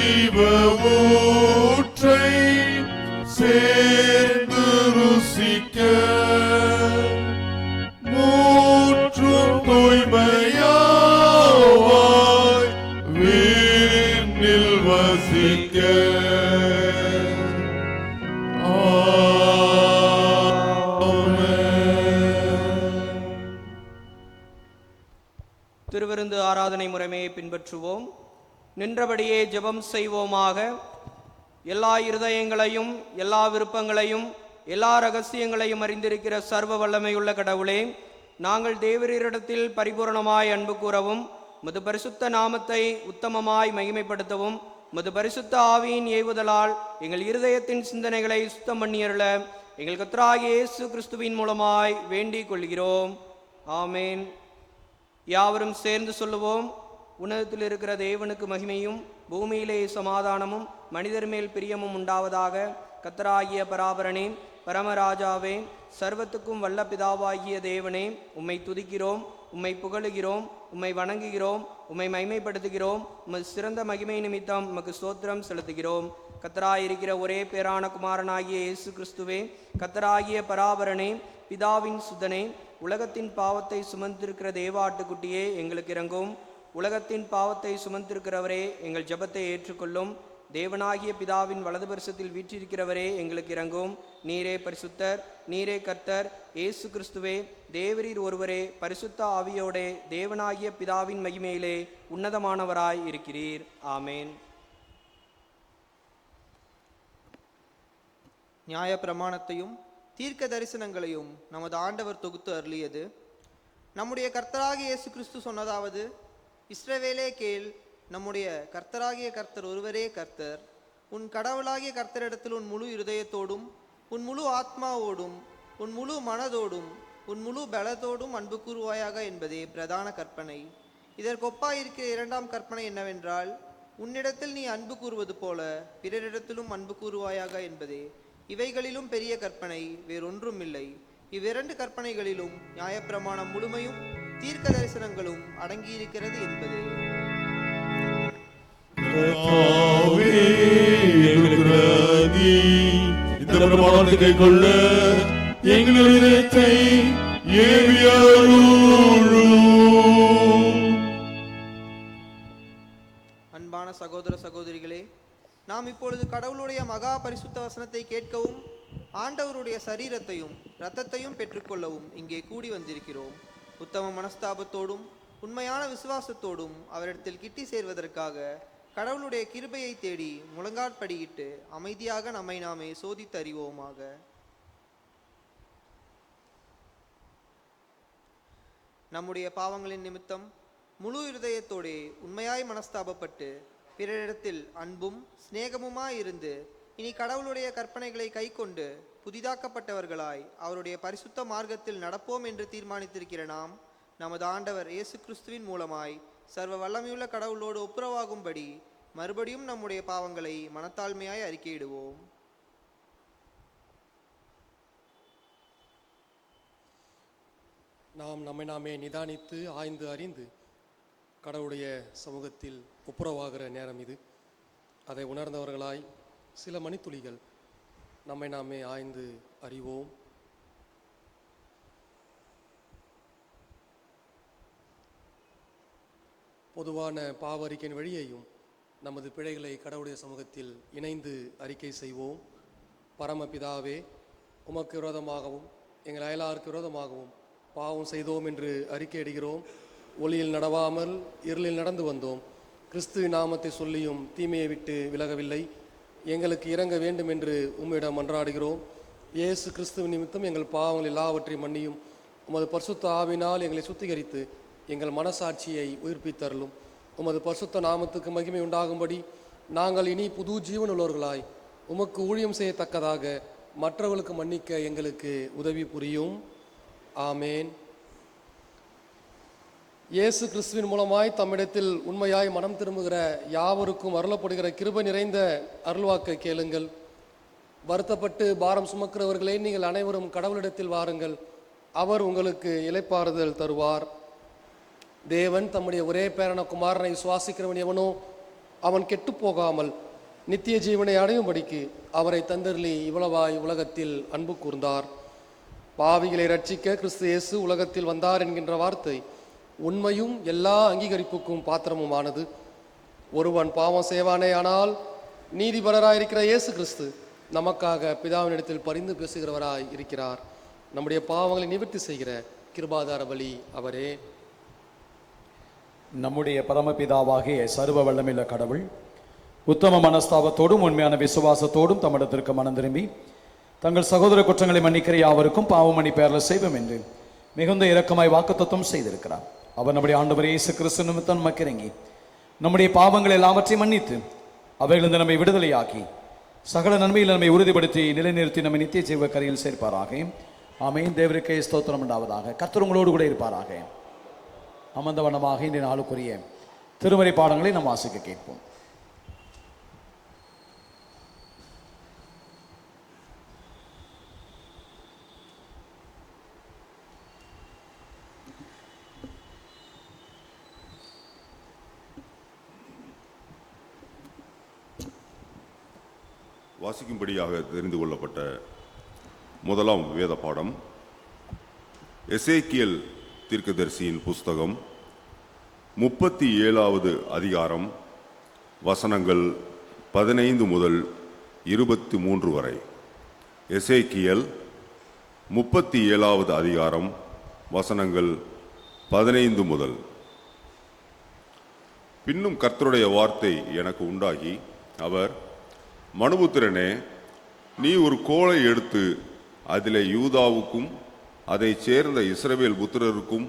ஜீவ ஊற்றை சேர்ந்து ருசிக்க மூற்றும் தூய்மையாவாய் வீரில் வசிக்க. திருவிருந்து ஆராதனை முறைமையை பின்பற்றுவோம். நின்றபடியே ஜெபம் செய்வோமாக. எல்லா இருதயங்களையும் எல்லா விருப்பங்களையும் எல்லா ரகசியங்களையும் அறிந்திருக்கிற சர்வ வல்லமையுள்ள கடவுளே, நாங்கள் தேவரீரிடத்தில் பரிபூரணமாய் அன்பு கூறவும் மது பரிசுத்த நாமத்தை உத்தமமாய் மகிமைப்படுத்தவும் மது பரிசுத்த ஆவியின் ஏவுதலால் எங்கள் இருதயத்தின் சிந்தனைகளை சுத்தம் பண்ணியருள எங்கள் கர்த்தராகிய இயேசு கிறிஸ்துவின் மூலமாய் வேண்டிக் கொள்கிறோம். ஆமேன். யாவரும் சேர்ந்து சொல்லுவோம். உன்னதத்தில் இருக்கிற தேவனுக்கு மகிமையும் பூமியிலே சமாதானமும் மனிதர் மேல் பிரியமும் உண்டாவதாக. கர்த்தராகிய பராபரனே, பரமராஜாவே, சர்வத்துக்கும் வல்ல பிதாவாகிய தேவனே, உம்மை துதிக்கிறோம், உம்மை புகழுகிறோம், உம்மை வணங்குகிறோம், உம்மை மகிமைப்படுத்துகிறோம். உமது சிறந்த மகிமை நிமித்தம் உமக்கு ஸ்தோத்திரம் செலுத்துகிறோம். கர்த்தராயிருக்கிற ஒரே பேரான குமாரனாகிய இயேசு கிறிஸ்துவே, கர்த்தராகிய பராபரனே, பிதாவின் சுதனே, உலகத்தின் பாவத்தை சுமந்திருக்கிற தேவாட்டுக்குட்டியே, எங்களுக்கு இறங்கும். உலகத்தின் பாவத்தை சுமந்திருக்கிறவரே, எங்கள் ஜெபத்தை ஏற்றுக்கொள்ளும். தேவனாகிய பிதாவின் வலது பரிசத்தில் வீற்றிருக்கிறவரே, எங்களுக்கு இறங்கும். நீரே பரிசுத்தர், நீரே கர்த்தர், இயேசு கிறிஸ்துவே, தேவரீர் ஒருவரே பரிசுத்த ஆவியோடே தேவனாகிய பிதாவின் மகிமையிலே உன்னதமானவராய் இருக்கிறீர். ஆமேன். நியாய பிரமாணத்தையும் தீர்க்க தரிசனங்களையும் நமது ஆண்டவர் தொகுத்து அருளியது. நம்முடைய கர்த்தராகிய இயேசு கிறிஸ்து சொன்னதாவது: இஸ்ரவேலே கேள், நம்முடைய கர்த்தராகிய கர்த்தர் ஒருவரே கர்த்தர். உன் கடவுளாகிய கர்த்தரிடத்தில் உன் முழு இருதயத்தோடும் உன் முழு ஆத்மாவோடும் உன் முழு மனதோடும் உன் முழு பலத்தோடும் அன்பு கூறுவாயாக என்பதே பிரதான கற்பனை. இதற்கொப்பாயிருக்கிற இரண்டாம் கற்பனை என்னவென்றால், உன்னிடத்தில் நீ அன்பு கூறுவது போல பிறரிடத்திலும் அன்பு கூறுவாயாக என்பதே. இவைகளிலும் பெரிய கற்பனை வேறொன்றும் இல்லை. இவ்விரண்டு கற்பனைகளிலும் நியாயப்பிரமாணம் முழுமையும் தீர்க்க தரிசனங்களும் அடங்கியிருக்கிறது என்பதே. இந்த பிரமாணத்தை கைக்கொள்ள எங்கள் இதயத்தை அன்பான சகோதர சகோதரிகளே, நாம் இப்பொழுது கடவுளுடைய மகா பரிசுத்த வசனத்தை கேட்கவும் ஆண்டவருடைய சரீரத்தையும் இரத்தத்தையும் பெற்றுக்கொள்ளவும் இங்கே கூடி வந்திருக்கிறோம். உத்தம மனஸ்தாபத்தோடும் உண்மையான விசுவாசத்தோடும் அவரிடத்தில் கிட்டி சேர்வதற்காக கடவுளுடைய கிருபையை தேடி முழங்காற்படியிட்டு அமைதியாக நம்மை நாமே சோதித்து அறிவோமாக. நம்முடைய பாவங்களின் நிமித்தம் முழு இருதயத்தோடே உண்மையாய் மனஸ்தாபப்பட்டு பிறரிடத்தில் அன்பும் சிநேகமுமாயிருந்து இனி கடவுளுடைய கற்பனைகளை கை கொண்டு புதிதாக்கப்பட்டவர்களாய் அவருடைய பரிசுத்த மார்க்கத்தில் நடப்போம் என்று தீர்மானித்திருக்கிற நாம் நமது ஆண்டவர் இயேசு கிறிஸ்துவின் மூலமாய் சர்வ வல்லமையுள்ள கடவுளோடு ஒப்புரவாகும்படி மறுபடியும் நம்முடைய பாவங்களை மனத்தாழ்மையாய் அறிக்கையிடுவோம். நாம் நம்மை நாமே நிதானித்து ஆய்ந்து அறிந்து கடவுளுடைய சமூகத்தில் ஒப்புரவாகிற நேரம் இது. அதை உணர்ந்தவர்களாய் சில மணித்துளிகள் நம்மை நாமே ஆய்ந்து அறிவோம். பொதுவான பாவ அறிக்கையின் வழியையும் நமது பிழைகளை கடவுளுடைய சமூகத்தில் இணைந்து அறிக்கை செய்வோம். பரமபிதாவே, உமக்கு விரோதமாகவும் எங்கள் அயலாருக்கு விரோதமாகவும் பாவம் செய்தோம் என்று அறிக்கையிடுகிறோம். ஒளியில் நடவாமல் இருளில் நடந்து வந்தோம். கிறிஸ்துவின் நாமத்தை சொல்லியும் தீமையை விட்டு விலகவில்லை. எங்களுக்கு இறங்க வேண்டும் என்று உம்மிடம் மன்றாடுகிறோம். இயேசு கிறிஸ்துவின் நிமித்தம் எங்கள் பாவங்கள் எல்லாவற்றையும் மன்னியும். உமது பரிசுத்த ஆவினால் எங்களை சுத்திகரித்து எங்கள் மனசாட்சியை உயிர்ப்பித்தருளும். உமது பரிசுத்த நாமத்துக்கு மகிமை உண்டாகும்படி நாங்கள் இனி புது ஜீவன் உள்ளவர்களாய் உமக்கு ஊழியம் செய்யத்தக்கதாக மற்றவர்களுக்கு மன்னிக்க எங்களுக்கு உதவி புரியும். ஆமேன். இயேசு கிறிஸ்துவின் மூலமாய் தம்மிடத்தில் உண்மையாய் மனம் திரும்புகிற யாவருக்கும் அருளப்படுகிற கிருபை நிறைந்த அருள்வாக்கை கேளுங்கள். வருத்தப்பட்டு பாரம் சுமக்கிறவர்களே, நீங்கள் அனைவரும் கடவுளிடத்தில் வாருங்கள், அவர் உங்களுக்கு இளைப்பாறுதல் தருவார். தேவன் தம்முடைய ஒரே பேரான குமாரனை விசுவாசிக்கிறவன் எவனோ அவன் கெட்டுப்போகாமல் நித்திய ஜீவனை அடையும்படிக்கு அவரை தந்தருளி இவ்வளவாய் உலகத்தில் அன்பு கூர்ந்தார். பாவிகளை ரட்சிக்க கிறிஸ்து இயேசு உலகத்தில் வந்தார் என்கின்ற வார்த்தை உண்மையும் எல்லா அங்கீகரிப்புக்கும் பாத்திரமுமானது. ஒருவன் பாவம் செய்வானே ஆனால் நீதிபரராயிருக்கிற இயேசு கிறிஸ்து நமக்காக பிதாவினிடத்தில் பரிந்து பேசுகிறவராய் இருக்கிறார். நம்முடைய பாவங்களை நிவர்த்தி செய்கிற கிருபாதார பலி அவரே. நம்முடைய பரமபிதாவாகிய சர்வ வல்லமையுள்ள கடவுள் உத்தம மனஸ்தாபத்தோடும் உண்மையான விசுவாசத்தோடும் தம்மிடத்திற்கு மனம் திரும்பி தங்கள் சகோதர குற்றங்களை மன்னிக்கிற யாவருக்கும் பாவம் மன்னிப்பேரல் செய்வோம் என்று மிகுந்த இரக்கமாய் வாக்குத்தத்தம் செய்திருக்கிறார். அவர் நம்முடைய ஆண்டவர் இயேசு கிறிஸ்து நிமித்தம் நமக்கு இறங்கி நம்முடைய பாவங்கள் எல்லாவற்றையும் மன்னித்து அவைகளிலிருந்து நம்மை விடுதலையாக்கி சகல நன்மையில் நம்மை உறுதிப்படுத்தி நிலைநிறுத்தி நம்மை நித்திய ஜீவ கரையில் சேர்ப்பாராக. ஆமென். தேவருக்கே ஸ்தோத்திரம் உண்டாவதாக. கர்த்தர் உங்களோடு கூட இருப்பாராக. அமர்ந்த வண்ணமாக இன்றைய நாளுக்குரிய திருமறை பாடங்களை நாம் வாசிக்க கேட்போம். வாசிக்கும்படியாக தெரிந்து கொள்ளப்பட்ட முதலாம் வேத பாடம் எசேக்கியேல் தீர்க்கதரிசியின் புஸ்தகம் 37வது அதிகாரம் வசனங்கள் 15 முதல் 23 வரை. எசேக்கியேல் 37வது அதிகாரம் வசனங்கள் 15 முதல். பின்னும் கர்த்தருடைய வார்த்தை எனக்கு உண்டாகி அவர், மனுபுத்திரனே, நீ ஒரு கோலை எடுத்து அதிலே யூதாவுக்கும் அதை சேர்ந்த இஸ்ரவேல் புத்திரருக்கும்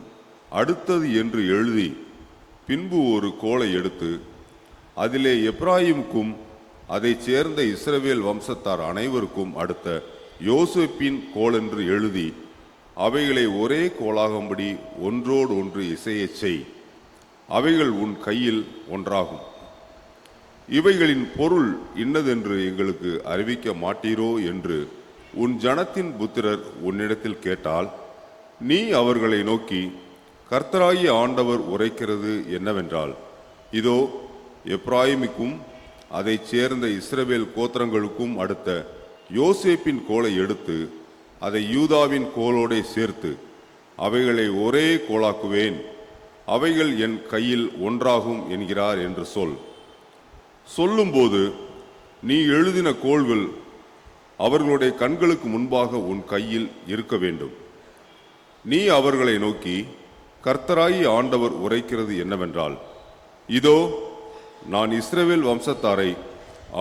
அடுத்தது என்று எழுதி, பின்பு ஒரு கோலை எடுத்து அதிலே எப்ராயிமுக்கும் அதை சேர்ந்த இஸ்ரவேல் வம்சத்தார் அனைவருக்கும் அடுத்த யோசேப்பின் கோல் என்று எழுதி அவைகளை ஒரே கோலாகும்படி ஒன்றோடு ஒன்று இசையச் செய். அவைகள் உன் கையில் ஒன்றாகும். இவைகளின் பொருள் இன்னதென்று எங்களுக்கு அறிவிக்க மாட்டீரோ என்று உன் ஜனத்தின் புத்திரர் உன்னிடத்தில் கேட்டால், நீ அவர்களை நோக்கி, கர்த்தராகிய ஆண்டவர் உரைக்கிறது என்னவென்றால், இதோ எப்ராயிமுக்கும் அதை சேர்ந்த இஸ்ரவேல் கோத்திரங்களுக்கும் அடுத்த யோசேப்பின் கோலை எடுத்து அதை யூதாவின் கோலோடே சேர்த்து அவைகளை ஒரே கோலாக்குவேன். அவைகள் என் கையில் ஒன்றாகும் என்கிறார் என்று சொல். சொல்லும்போது நீ எழுதின கோல்கள் அவர்களுடைய கண்களுக்கு முன்பாக உன் கையில் இருக்க வேண்டும். நீ அவர்களை நோக்கி, கர்த்தராகிய ஆண்டவர் உரைக்கிறது என்னவென்றால், இதோ நான் இஸ்ரவேல் வம்சத்தாரை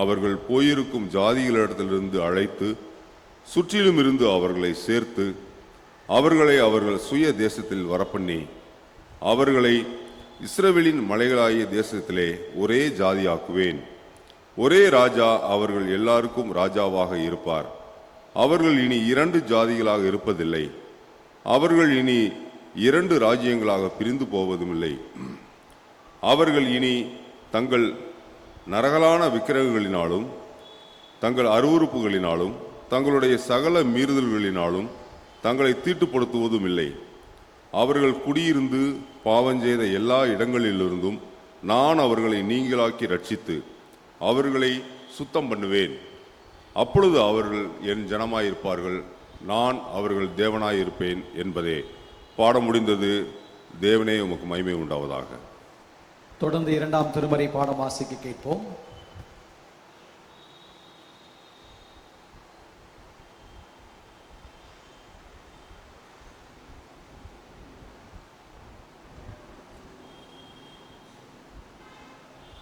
அவர்கள் போயிருக்கும் ஜாதிகளிடத்திலிருந்து அழைத்து சுற்றிலும் இருந்து அவர்களை சேர்த்து அவர்களை அவர்கள் சுய தேசத்தில் வரப்பண்ணி அவர்களை இஸ்ரவேலின் மலைகளாகிய தேசத்திலே ஒரே ஜாதியாக்குவேன். ஒரே ராஜா அவர்கள் எல்லாருக்கும் ராஜாவாக இருப்பார். அவர்கள் இனி 2 ஜாதிகளாக இருப்பதில்லை. அவர்கள் இனி 2 ராஜ்யங்களாக பிரிந்து போவதுமில்லை. அவர்கள் இனி தங்கள் நரகலான விக்கிரகங்களினாலும் தங்கள் அருவருப்புகளினாலும் தங்களுடைய சகல மீறுதல்களினாலும் தங்களை தீட்டுப்படுத்துவதும் இல்லை. அவர்கள் குடியிருந்து பாவஞ்செய்த எல்லா இடங்களிலிருந்தும் நான் அவர்களை நீங்களாக்கி ரட்சித்து அவர்களை சுத்தம் பண்ணுவேன். அப்பொழுது அவர்கள் என் ஜனமாயிருப்பார்கள், நான் அவர்கள் தேவனாயிருப்பேன் என்பதே. பாடம் முடிந்தது. தேவனே உமக்கு மகிமை உண்டாவதாக. தொடர்ந்து 2ஆம் திருமறை பாடம் வாசிக்க கேட்போம்.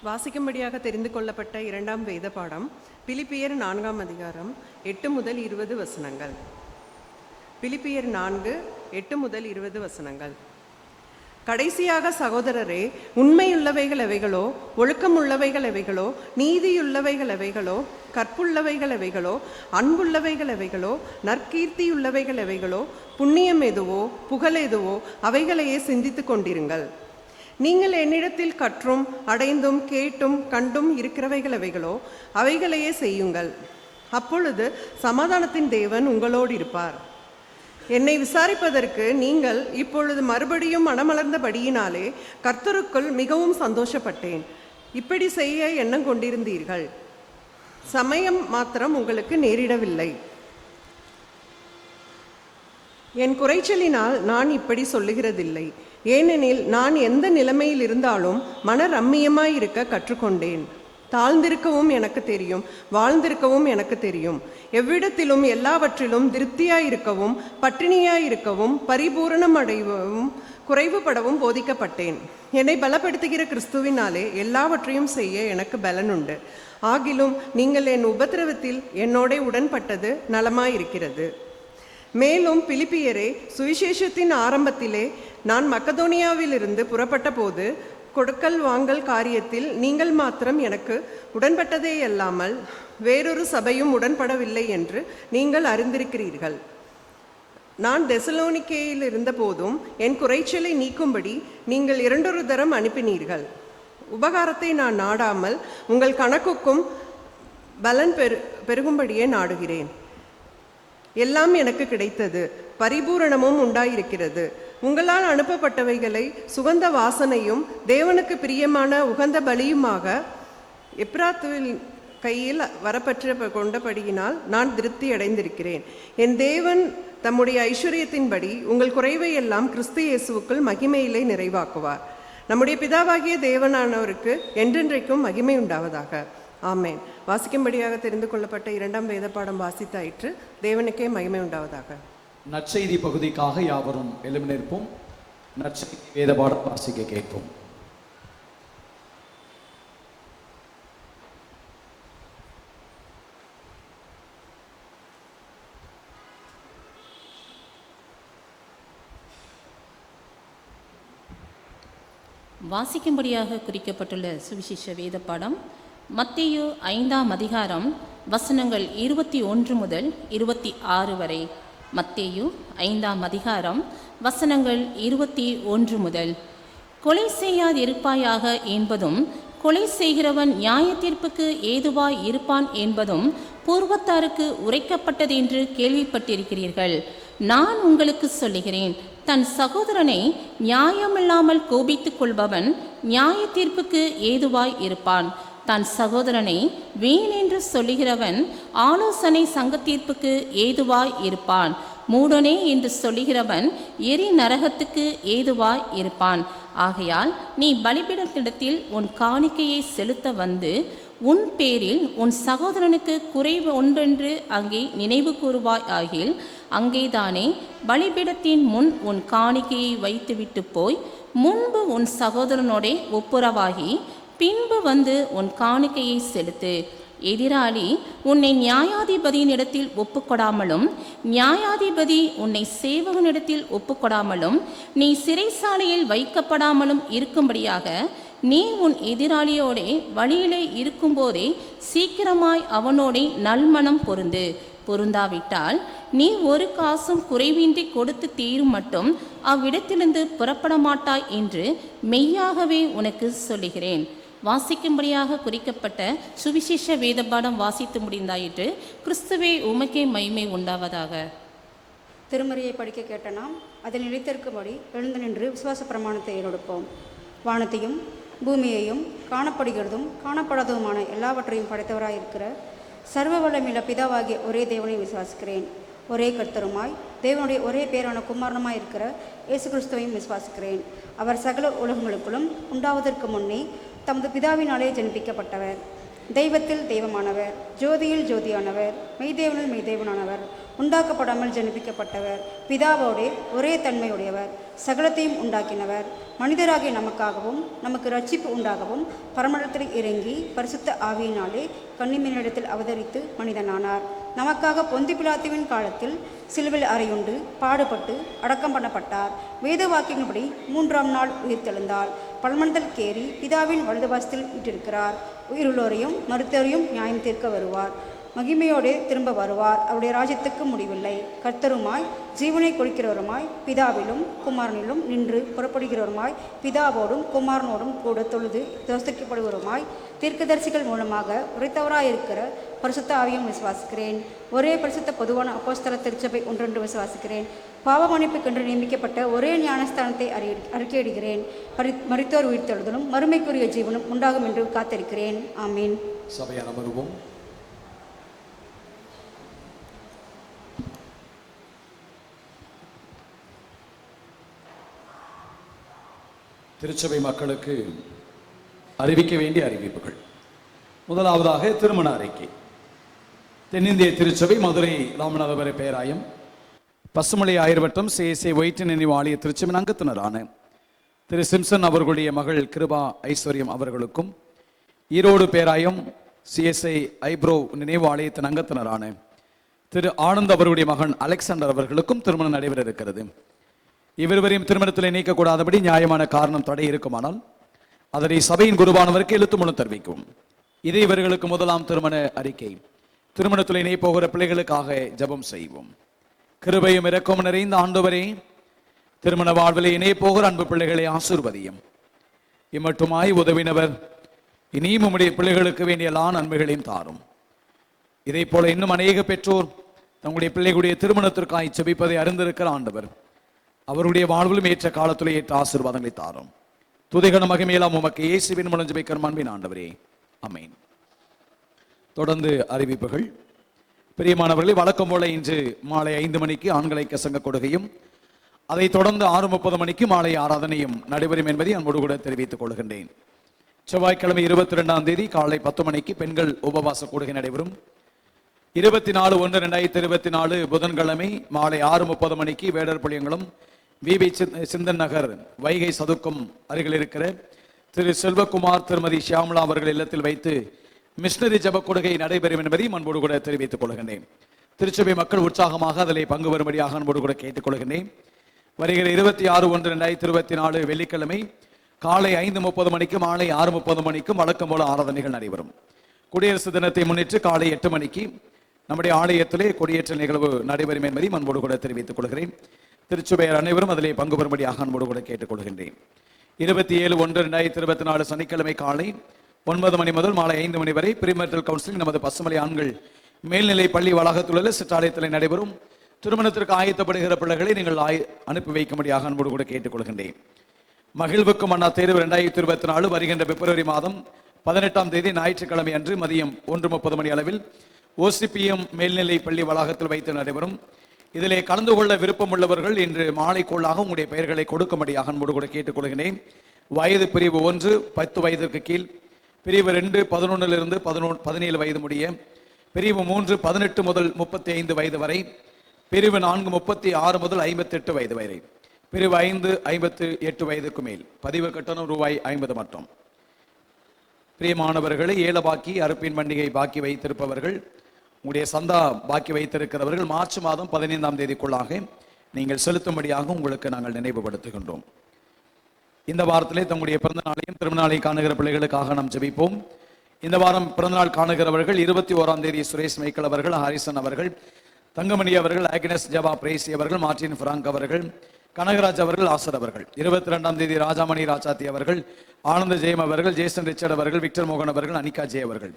வாசிக்கும்படியாக தெரிந்து கொள்ளப்பட்ட 2ஆம் வேத பாடம் பிலிப்பியர் 4ஆம் அதிகாரம் 8 முதல் 20 வசனங்கள். பிலிப்பியர் 4, 8 முதல் 20 வசனங்கள். கடைசியாக சகோதரரே, உண்மையுள்ளவைகள் எவைகளோ, ஒழுக்கமுள்ளவைகள் எவைகளோ, நீதியுள்ளவைகள் எவைகளோ, கற்புள்ளவைகள் எவைகளோ, அன்புள்ளவைகள் எவைகளோ, நற்கீர்த்தியுள்ளவைகள் எவைகளோ, புண்ணியம் எதுவோ, புகழ் எதுவோ, அவைகளையே சிந்தித்து கொண்டிருங்கள். நீங்கள் என்னிடத்தில் கற்றும் அடைந்தும் கேட்டும் கண்டும் இருக்கிறவைகள் எவைகளோ அவைகளையே செய்யுங்கள். அப்பொழுது சமாதானத்தின் தேவன் உங்களோடு இருப்பார். என்னை விசாரிப்பதற்கு நீங்கள் இப்பொழுது மறுபடியும் மனமலர்ந்தபடியினாலே கர்த்தருக்குள் மிகவும் சந்தோஷப்பட்டேன். இப்படி செய்ய எண்ணம் கொண்டிருந்தீர்கள். சமயம் மாத்திரம் உங்களுக்கு நேரிடவில்லை. என் குறைச்சலினால் நான் இப்படி சொல்லுகிறதில்லை. ஏனெனில் நான் எந்த நிலைமையில் இருந்தாலும் மன ரம்மியமாயிருக்க கற்றுக்கொண்டேன். தாழ்ந்திருக்கவும் எனக்கு தெரியும், வாழ்ந்திருக்கவும் எனக்கு தெரியும். எவ்விடத்திலும் எல்லாவற்றிலும் திருப்தியாயிருக்கவும் பட்டினியாயிருக்கவும் பரிபூரணம் அடையவும் குறைவுபடவும் போதிக்கப்பட்டேன். என்னை பலப்படுத்துகிற கிறிஸ்துவினாலே எல்லாவற்றையும் செய்ய எனக்கு பலனுண்டு. ஆகிலும் நீங்கள் என் உபத்திரவத்தில் என்னோட உடன்பட்டது நலமாயிருக்கிறது. மேலும் பிலிப்பியரே, சுவிசேஷத்தின் ஆரம்பத்திலே நான் மக்கதோனியாவிலிருந்து புறப்பட்ட போது கொடுக்கல் வாங்கல் காரியத்தில் நீங்கள் மாத்திரம் எனக்கு உடன்பட்டதே அல்லாமல் வேறொரு சபையும் உடன்படவில்லை என்று நீங்கள் அறிந்திருக்கிறீர்கள். நான் தெசலோனிக்கேயில் இருந்த போதும் என் குறைச்சலை நீக்கும்படி நீங்கள் 2 தரம் அனுப்பினீர்கள். உபகாரத்தை நான் நாடாமல் உங்கள் கணக்குக்கும் பலன் பெருகும்படியே நாடுகிறேன். எல்லாம் எனக்கு கிடைத்தது, பரிபூரணமும் உண்டாயிருக்கிறது. உங்களால் அனுப்பப்பட்டவைகளை சுகந்த வாசனையும் தேவனுக்கு பிரியமான உகந்த பலியுமாக எப்ராத்துவின் கையில் வரப்பற்ற கொண்டபடியினால் நான் திருப்தி அடைந்திருக்கிறேன். என் தேவன் தம்முடைய ஐஸ்வர்யத்தின்படி உங்கள் குறைவை எல்லாம் கிறிஸ்து இயேசுவுக்குள் மகிமையிலே நிறைவாக்குவார். நம்முடைய பிதாவாகிய தேவனானவருக்கு என்றென்றைக்கும் மகிமை உண்டாவதாக. ஆமேன். வாசிக்கும்படியாக தெரிந்து கொள்ளப்பட்ட 2ஆம் வேத பாடம் வாசித்தாயிற்று. தேவனுக்கே மகிமை உண்டாவதாக. நற்செய்தி பகுதிக்காக யாவரும் எழும்பி நிற்போம். நற்செய்தி வேத பாடம் வாசிக்க கேட்போம். வாசிக்கும்படியாக குறிக்கப்பட்டுள்ள சுவிசேஷ வேத பாடம் மத்தேயு 5ஆம் அதிகாரம் வசனங்கள் 21 முதல் 26 வரை. மத்தேயு 5ஆம் அதிகாரம் வசனங்கள் 21 முதல். கொலை செய்யாதிருப்பாயாக என்பதும் கொலை செய்கிறவன் நியாய தீர்ப்புக்கு ஏதுவாய் இருப்பான் என்பதும் பூர்வத்தாருக்கு உரைக்கப்பட்டதென்று கேள்விப்பட்டிருக்கிறீர்கள். நான் உங்களுக்கு சொல்லுகிறேன், தன் சகோதரனை நியாயமில்லாமல் கோபித்துக் கொள்பவன் நியாய தீர்ப்புக்கு ஏதுவாய் இருப்பான். தன் சகோதரனை வீண் என்று சொல்லுகிறவன் ஆலோசனை சங்கத்தீர்ப்புக்கு ஏதுவாய் இருப்பான். மூடனே என்று சொல்லுகிறவன் எரி நரகத்துக்கு ஏதுவாய் இருப்பான். ஆகையால் நீ பலிபீடத்திடத்தில் உன் காணிக்கையை செலுத்த வந்து உன் பேரில் உன் சகோதரனுக்கு குறைவு ஒன்றென்று அங்கே நினைவு கூறுவாய் ஆகில் அங்கேதானே பலிபீடத்தின் முன் உன் காணிக்கையை வைத்துவிட்டு போய் முன்பு உன் சகோதரனோட ஒப்புரவாகி பின்பு வந்து உன் காணிக்கையை செலுத்து. எதிராளி உன்னை நியாயாதிபதியினிடத்தில் ஒப்புக்கொடாமலும் நியாயாதிபதி உன்னை சேவகனிடத்தில் ஒப்புக்கொடாமலும் நீ சிறைசாலையில் வைக்கப்படாமலும் இருக்கும்படியாக நீ உன் எதிராளியோடே வழியிலே இருக்கும்போதே சீக்கிரமாய் அவனோடே நல்மனம் பொருந்து. பொருந்தாவிட்டால் நீ ஒரு காசும் குறைவின்றி கொடுத்து தீரும் மட்டும் அவ்விடத்திலிருந்து புறப்பட மாட்டாய் என்று மெய்யாகவே உனக்கு சொல்லுகிறேன். வாசிக்கும்படியாக குறிக்கப்பட்ட சுவிசேஷ வேதபாடம் வாசித்து முடிந்தாயிற்று. கிறிஸ்துவே உமக்கே மகிமை உண்டாவதாக. திருமறையை படிக்க கேட்ட நாம் அதில் நிலைத்திருக்கும்படி எழுந்து நின்று விசுவாச பிரமாணத்தை ஏறெடுப்போம். வானத்தையும் பூமியையும் காணப்படுகிறதும் காணப்படாததுமான எல்லாவற்றையும் படைத்தவராயிருக்கிற சர்வ வல்லமையுள்ள பிதாவாகிய ஒரே தேவனை விசுவாசிக்கிறேன். ஒரே கர்த்தருமாய் தேவனுடைய ஒரே பேரான குமாரனுமாய் இருக்கிற இயேசு கிறிஸ்துவையும் விசுவாசிக்கிறேன். அவர் சகல உலகங்களுக்குள்ளும் உண்டாவதற்கு முன்னே தமது பிதாவினாலே ஜனிப்பிக்கப்பட்டவர். தெய்வத்தில் தெய்வமானவர், ஜோதியில் ஜோதியானவர், மெய்தேவனில் மெய்தேவனானவர், உண்டாக்கப்படாமல் ஜனிப்பிக்கப்பட்டவர், பிதாவோடே ஒரே தன்மையுடையவர், சகலத்தையும் உண்டாக்கினவர், மனிதராகிய நமக்காகவும் நமக்கு ரட்சிப்பு உண்டாகவும் பரமண்டலத்தில் இறங்கி பரிசுத்த ஆவியினாலே கன்னிமரியிடத்தில் அவதரித்து மனிதனானார். நமக்காக பொந்தி பிலாத்துவின் காலத்தில் சிலுவையில் அறையுண்டு பாடுபட்டு அடக்கம் பண்ணப்பட்டார். வேத வாக்கியங்கள்படி 3ஆம் நாள் உயிர்த்தெழுந்தார். பரமண்டலத்தில் கேறி பிதாவின் வலதுபாசத்தில் விட்டிருக்கிறார். உயிருள்ளோரையும் மருத்துவரையும் நியாயம் தீர்க்க வருவார். மகிமையோடு திரும்ப வருவார். அவருடைய ராஜ்யத்துக்கு முடிவில்லை. கர்த்தருமாய் ஜீவனை கொடுக்கிறவருமாய் பிதாவிலும் குமாரனிலும் நின்று புறப்படுகிறவருமாய் பிதாவோடும் குமாரனோடும் கூட தொழுது தோஸ்திக்கப்படுவருமாய் தீர்க்கதரிசிகள் மூலமாக உரைத்தவராயிருக்கிற பரிசுத்த ஆவியும் விசுவாசிக்கிறேன். ஒரே பரிசுத்த பொதுவான அப்போஸ்தல திருச்சபை ஒன்றென்று விசுவாசிக்கிறேன். பாவ மன்னிப்புக்கென்று நியமிக்கப்பட்ட ஒரே ஞானஸ்தானத்தை அறிக்கையிடுகிறேன். மரித்தோர் உயிர்த்தெழுதலும் மறுமைக்குரிய ஜீவனும் உண்டாகும் என்று காத்திருக்கிறேன். ஆமீன். சபையார் அமர்வோம். திருச்சபை மக்களுக்கு அறிவிக்க வேண்டிய அறிவிப்புகள். முதலாவதாக திருமண அறிக்கை. தென்னிந்திய திருச்சபை மதுரை ராமநாதபுர பேராயம் பசுமலை ஆயிரவட்டம் சேசே ஒயிட்டு நினைவு ஆலய திருச்சபையின் அங்கத்தினரான திரு சிம்சன் அவர்களுடைய மகள் கிருபா ஐஸ்வர்யம் அவர்களுக்கும், ஈரோடு பேராயம் சிஎஸ்ஐ ஐப்ரோ நினைவு ஆலயத்தின் அங்கத்தினரான திரு ஆனந்த் அவர்களுடைய மகன் அலெக்சாண்டர் அவர்களுக்கும் திருமணம் நடைபெற இருக்கிறது. இவருவரையும் திருமணத்தில் நீக்கக்கூடாதபடி நியாயமான காரணம் தடை இருக்குமானால் அதனை சபையின் குருவானவருக்கு எழுத்து மூலம் தெரிவிக்கும். இது இவர்களுக்கு முதலாம் திருமண அறிக்கை. திருமணத்தில் இணை போகிற பிள்ளைகளுக்காக ஜெபம் செய்வோம். கிருபையும் இரக்கமும் நிறைந்த ஆண்டவரே, திருமண வாழ்வில் இணை போகிற அன்பு பிள்ளைகளை ஆசீர்வதியும். இம்மட்டுமாய் உதவினவர் இனியும் உம்முடைய பிள்ளைகளுக்கு வேண்டிய எல்லா நன்மைகளையும் தாரும். இதை போல இன்னும் அநேக பெற்றோர் தங்களுடைய பிள்ளைகளுடைய திருமணத்திற்காய் செபிப்பதை அறிந்திருக்கிற ஆண்டவர் அவருடைய வாழ்விலும் ஏற்ற காலத்திலே ஏற்ற ஆசீர்வாதங்களை தாரும். துதிகன மகிமையெல்லாம் உமக்கு இயேசுவின் மூலம் ஜெபிக்கிற அன்பின் ஆண்டவரே, ஆமென். தொடர்ந்து அறிவிப்புகள். பிரியமானவர்களே, வழக்கம் போல இன்று மாலை 5 மணிக்கு ஆண்களை கசங்க கொடுகையும், அதைத் தொடர்ந்து 6:30 மணிக்கு மாலை ஆராதனையும் நடைபெறும் என்பதை அன்போடு கூட தெரிவித்துக் கொள்கின்றேன். செவ்வாய்க்கிழமை 22ஆம் தேதி காலை 10 மணிக்கு பெண்கள் உபவாச கூடுகை நடைபெறும். 24/1/2024 புதன்கிழமை மாலை 6:30 மணிக்கு வேடர்பாளையம் விபி சிந்தன் நகர் வைகை சதுக்கம் அருகில் இருக்கிற திரு செல்வகுமார் திருமதி ஷியாமலா அவர்கள் இல்லத்தில் வைத்து மிஷனரி ஜப கொடுகை நடைபெறும் என்பதை அன்போடு கூட தெரிவித்துக் கொள்கின்றேன். திருச்சபை மக்கள் உற்சாகமாக அதில் பங்கு வரும்படியாக அன்போடு கூட கேட்டுக்கொள்கின்றேன். வருகிற 26/1/2024 வெள்ளிக்கிழமை காலை 5:30 மணிக்கு மாலை 6:30 மணிக்கும் வழக்கம் போல ஆராதனைகள் நடைபெறும். குடியரசு தினத்தை முன்னிட்டு காலை 8 மணிக்கு நம்முடைய ஆலயத்திலே கொடியேற்ற நிகழ்வு நடைபெறும் என்பதை அன்போடு கூட தெரிவித்துக் கொள்கிறேன். திருச்சபையர் அனைவரும் அதிலே பங்கு பெறும்படியாக அன்போடு கூட கேட்டுக்கொள்கின்றேன். 27/1/2024 சனிக்கிழமை காலை 9 மணி முதல் மாலை 5 மணி வரை பிரிமெண்டல் கவுன்சிலிங் நமது பசுமலை ஆண்கள் மேல்நிலை பள்ளி வளாகத்துள்ள சிற்றாலயத்தில் நடைபெறும். திருமணத்திற்கு ஆயத்தப்படுகிற பிள்ளைகளை நீங்கள் அனுப்பி வைக்கும்படியாக அன்போடு கூட கேட்டுக்கொள்கின்றேன். மகிழ்வுக்கு மன்னா தேர்வு 2024 வருகின்ற பிப்ரவரி மாதம் 18ஆம் தேதி ஞாயிற்றுக்கிழமை அன்று மதியம் 1:30 மணி அளவில் ஓசிபிஎம் மேல்நிலை பள்ளி வளாகத்தில் வைத்து நடைபெறும். இதிலே கலந்து கொள்ள விருப்பம் உள்ளவர்கள் இன்று மாலைக்குள்ளாக உங்களுடைய பெயர்களை கொடுக்கும்படியாக அன்போடு கூட கேட்டுக்கொள்கிறேன். வயது பிரிவு 1 10 வயதிற்கு கீழ், பிரிவு 2 11 17 வயது முடிய, பிரிவு 3 18 முதல் 35 வயது வரை, பிரிவு 4 36 முதல் 58 வயது வரை, பிரிவு 5 58 வயதுக்கு மேல். பதிவு கட்டணம் ரூபாய் 50 மட்டும். பிரியமானவர்களை, ஏல பாக்கி அறுப்பின் பண்டிகை பாக்கி வைத்திருப்பவர்கள், உங்களுடைய சந்தா பாக்கி வைத்திருக்கிறவர்கள் மார்ச் மாதம் 15ஆம் தேதிக்குள்ளாக நீங்கள் செலுத்தும்படியாக உங்களுக்கு நாங்கள் நினைவுபடுத்துகின்றோம். இந்த வாரத்திலே தங்களுடைய பிறந்த நாளையும் திருமண நாளை காணுகிற பிள்ளைகளுக்காக நாம் ஜெபிப்போம். இந்த வாரம் பிறந்தநாள் காணுகிறவர்கள் 21ஆம் தேதி சுரேஷ் மைக்கேல் அவர்கள், ஹாரிசன் அவர்கள், தங்கமணி அவர்கள், ஆக்னஸ் ஜபா பிரேசி அவர்கள், மார்டின் பிராங்க் அவர்கள், கனகராஜ் அவர்கள், ஆசர் அவர்கள். 22ஆம் தேதி ராஜாமணி ராஜாத்தி அவர்கள், ஆனந்த ஜெயம் அவர்கள், ஜேசன் ரிச்சர்ட் அவர்கள், விக்டர் மோகன் அவர்கள், அனிகா ஜே அவர்கள்.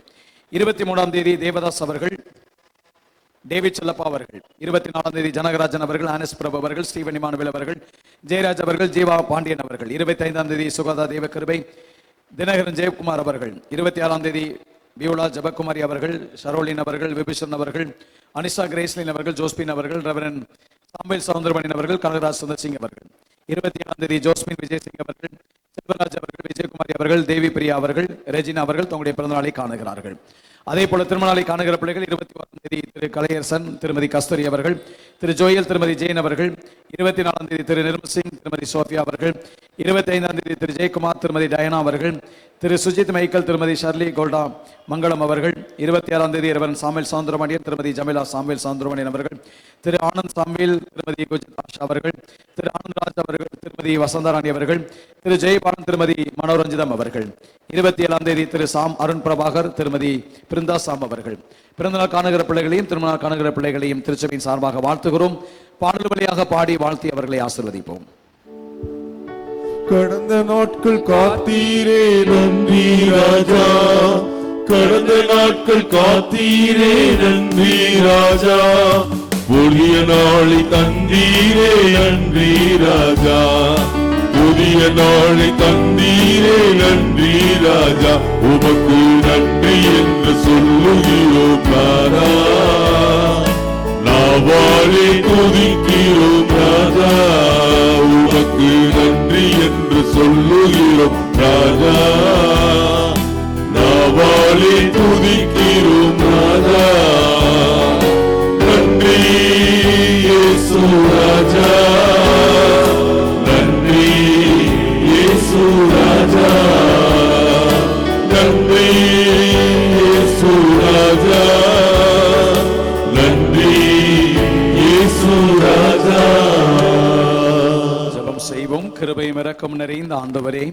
23ஆம் தேதி தேவதாஸ் அவர்கள், டேவிட் செல்லப்பா அவர்கள். 24ஆம் தேதி ஜனகராஜன் அவர்கள், ஆனஸ் பிரபு அவர்கள், ஸ்டீவன் இமானுவேல் அவர்கள், ஜெயராஜ் அவர்கள், ஜீவா பாண்டியன் அவர்கள். 25ஆம் தேதி சுகதா தேவகிருபை, தினகரன் ஜெயக்குமார் அவர்கள். 26ஆம் தேதி பியூலா ஜபக்குமாரி அவர்கள், ஷரோலின் அவர்கள், விபிஷன் அவர்கள், அனிஷா கிரேஸ்லின் அவர்கள், ஜோஸ்பின் அவர்கள், ரெவரன் சாம்பல் சவுந்தரமணியன் அவர்கள், கனகராஜ் சுந்தர்சிங் அவர்கள். 27ஆம் தேதி ஜோஸ்மின் விஜயசிங் அவர்கள், செல்வராஜ் அவர்கள், விஜயகுமாரி அவர்கள், தேவி பிரியா அவர்கள், ரெஜினா அவர்கள் தங்களுடைய பிறந்தநாளை காணுகிறார்கள். அதே போல திருமணநாளை காணுகிற பிள்ளைகள் 21ஆம் தேதி திரு கலையரசன், திருமதி கஸ்தூரி அவர்கள், திரு ஜோயல், திருமதி ஜெயின் அவர்கள், 24ஆம் தேதி திரு நிர்மல் சிங், திருமதி சோஃபியா அவர்கள். 25ஆம் தேதி திரு ஜெயக்குமார், திருமதி டயனா அவர்கள். திரு சுஜித் மைக்கேல், திருமதி ஷர்லி கோல்டா மங்களம் அவர்கள். 26ஆம் தேதி ரெவரன் சாமுவேல் சாந்திரமணியன், திருமதி ஜமிலா சாமுவேல் சாந்திரமணியன் அவர்கள். திரு ஆனந்த் சாமுவேல், திருமதி குஜித் ஆஷா அவர்கள். திரு ஆனந்த்ராஜ் அவர்கள், திருமதி வசந்தராணி அவர்கள். திரு ஜெயபாலன், திருமதி மனோரஞ்சிதம் அவர்கள். 27ஆம் தேதி திரு சாம் அருண் பிரபாகர், திருமதி பிருந்தா சாம் அவர்கள். பிறந்தநாள் காணுகிற பிள்ளைகளையும் திருமணநாள் காணுகிற பிள்ளைகளையும் திருச்சபையின் சார்பாக வாழ்த்துகிறோம். பாடல் வழியாக பாடி வாழ்த்தி அவர்களை ஆசீர்வதிப்போம். கடந்த நாட்கள் காத்தீரே நன்றி ராஜா, கடந்த நாட்கள் காத்தீரே நன்றி ராஜா, புதிய நாளை தந்தீரே நன்றி ராஜா, புதிய நாளை தந்தீரே நன்றி ராஜா, உமக்கு நன்றி என்று சொல்லுகிறோம் ராஜா, நாவாலே துதிக்கிறோம் ராஜா, உமக்கு நன்றி என்று சொல்லுகிறோம் ராஜா, நாவாலே துதிக்கிறோம் ராஜா, நன்றி இயேசு ராஜா, நன்றி இயேசு ராஜா, நன்றி இயேசு ராஜா, நன்றி இயேசு ராஜா. ஜெபம் செய்வோம். கிருபையும் இரக்கம் நிறைந்த ஆண்டவரே,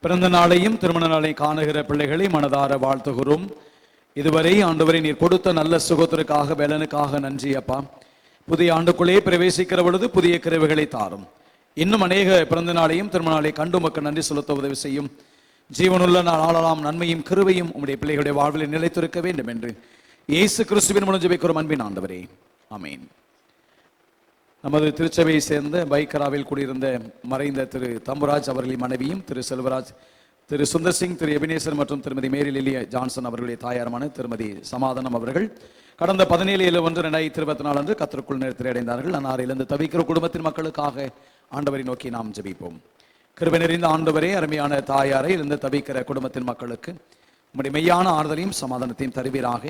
பிறந்த நாளையும் திருமண நாளையும் காணுகிற பிள்ளைகளை மனதார வாழ்த்துகிறோம். இதுவரை ஆண்டவரை நீர் கொடுத்த நல்ல சுகத்திற்காக வேலனுக்காக நன்றி அப்பா. புதிய ஆண்டுக்குள்ளே பிரவேசிக்கிற பொழுது புதிய கிருபைகளை தாரும். இன்னும் அநேக பிறந்த நாளையும் திருமண நாளை கண்டு மக்கள் நன்றி செலுத்த உதவி செய்யும். ஜீவனுள்ள நாளாலாம் நன்மையும் கிருபையும் உம்முடைய பிள்ளைகளுடைய வாழ்வில் நிலைத்திருக்க வேண்டும் என்று இயேசு கிறிஸ்துவின் மூலம் ஜெபிக்கிறோம் அன்பின் ஆண்டவரே, ஆமீன். நமது திருச்சபையை சேர்ந்த பைக்கராவில் கூடியிருந்த மறைந்த திரு தம்புராஜ் அவர்களின் மனைவியும் திரு செல்வராஜ், திரு சுந்தர் சிங், திரு எபினேசர் மற்றும் திருமதி மேரி லிலிய ஜான்சன் அவர்களுடைய தாயாரமான திருமதி சமாதானம் அவர்கள் கடந்த 17/11/2024 அன்று கர்த்தருக்குள் நிறுத்தி அடைந்தார்கள். அன்னாரிலிருந்து தவிக்கிற குடும்பத்தின் மக்களுக்காக ஆண்டவரை நோக்கி நாம் ஜெபிப்போம். கிருபை நிறைந்த ஆண்டவரே, அருமையான தாயாரை இருந்து தவிக்கிற குடும்பத்தின் மக்களுக்கு உம்முடைய மெய்யான ஆறுதலையும் சமாதானத்தையும் தருவீராக.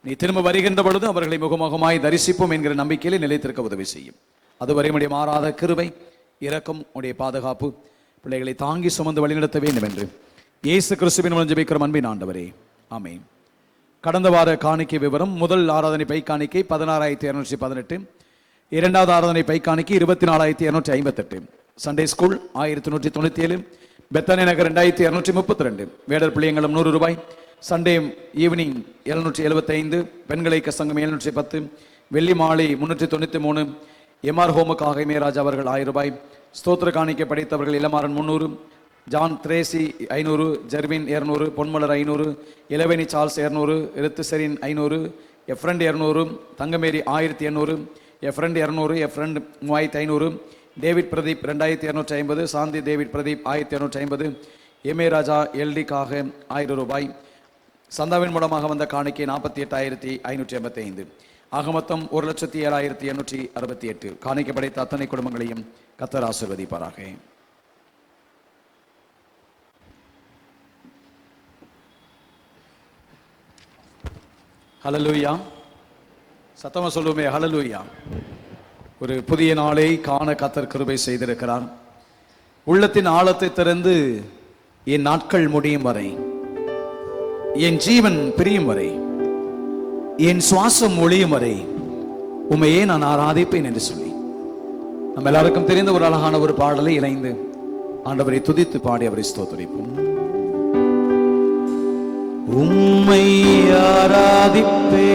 நீ திரும்ப வருகின்ற பொழுது அவர்களை முகமுகமாய் தரிசிப்போம் என்கிற நம்பிக்கையிலே நிலைத்திருக்க உதவி செய்யும். அதுவரை உடைய மாறாத கிருபை, இரக்கம், உடைய பாதுகாப்பு பிள்ளைகளை தாங்கி சுமந்து வழிநடத்த வேண்டும் என்று இயேசு கிறிஸ்துவின் மூலம் ஜெபிக்கிறோம் அன்பின் ஆண்டவரே, ஆமென். கடந்த வார காணிக்கை விவரம்: முதல் ஆராதனை பை காணிக்கை 16,218, இரண்டாவது ஆராதனை பை காணிக்கை 24,258, சண்டே ஸ்கூல் 1,197, பெத்தானி நகர் 2,232, வேடர் பிள்ளையங்களும் 100 ரூபாய், சண்டே ஈவினிங் 775, பெண்களை சங்கம் 710, வெள்ளி மாலை 393, எம்ஆர் ஹோமுக்காக மேராஜ் அவர்கள் 1000 ரூபாய், ஸ்தோத்திர காணிக்கை படைத்தவர்கள் இளமாறன் 300, ஜான் திரேசி 500, ஜெர்வின் 200, பொன்மலர் 500, இளவேணி சார்ல்ஸ் 200, ரித்துசெரின் 500, a friend 200, Thangamary 1800, a friend 200, a friend 3500, David Pradeep 2250, Shanthi David Pradeep 1250, M A Raja எல்டிக்காக 1000 ரூபாய், சந்தாவின் மூலமாக வந்த காணிக்கை 48,585, ஆக மொத்தம் 1,07,868. காணிக்கை படைத்த அத்தனை குடும்பங்களையும் கர்த்தர் ஆசீர்வதிப்பாராக. ஹல்லேலூயா. சத்தமா சொல்லுமே ஹல்லேலூயா. ஒரு புதிய நாளை காண கர்த்தர் கிருபை செய்திருக்கிறார். உள்ளத்தின் ஆழத்தை திறந்து என் நாட்கள் முடியும் வரை, என் ஜீவன் பிரியும் வரை, என் சுவாசம் ஒளியும் வரை உம்மையே நான் ஆராதிப்பேன் என்று சொல்லி நம்ம எல்லாருக்கும் தெரிந்த ஒரு அழகான ஒரு பாடலை இணைந்து ஆண்டவரை துதித்து பாடி அவரை ஸ்தோத்திரிப்போம். உம்மை ஆராதிப்பே,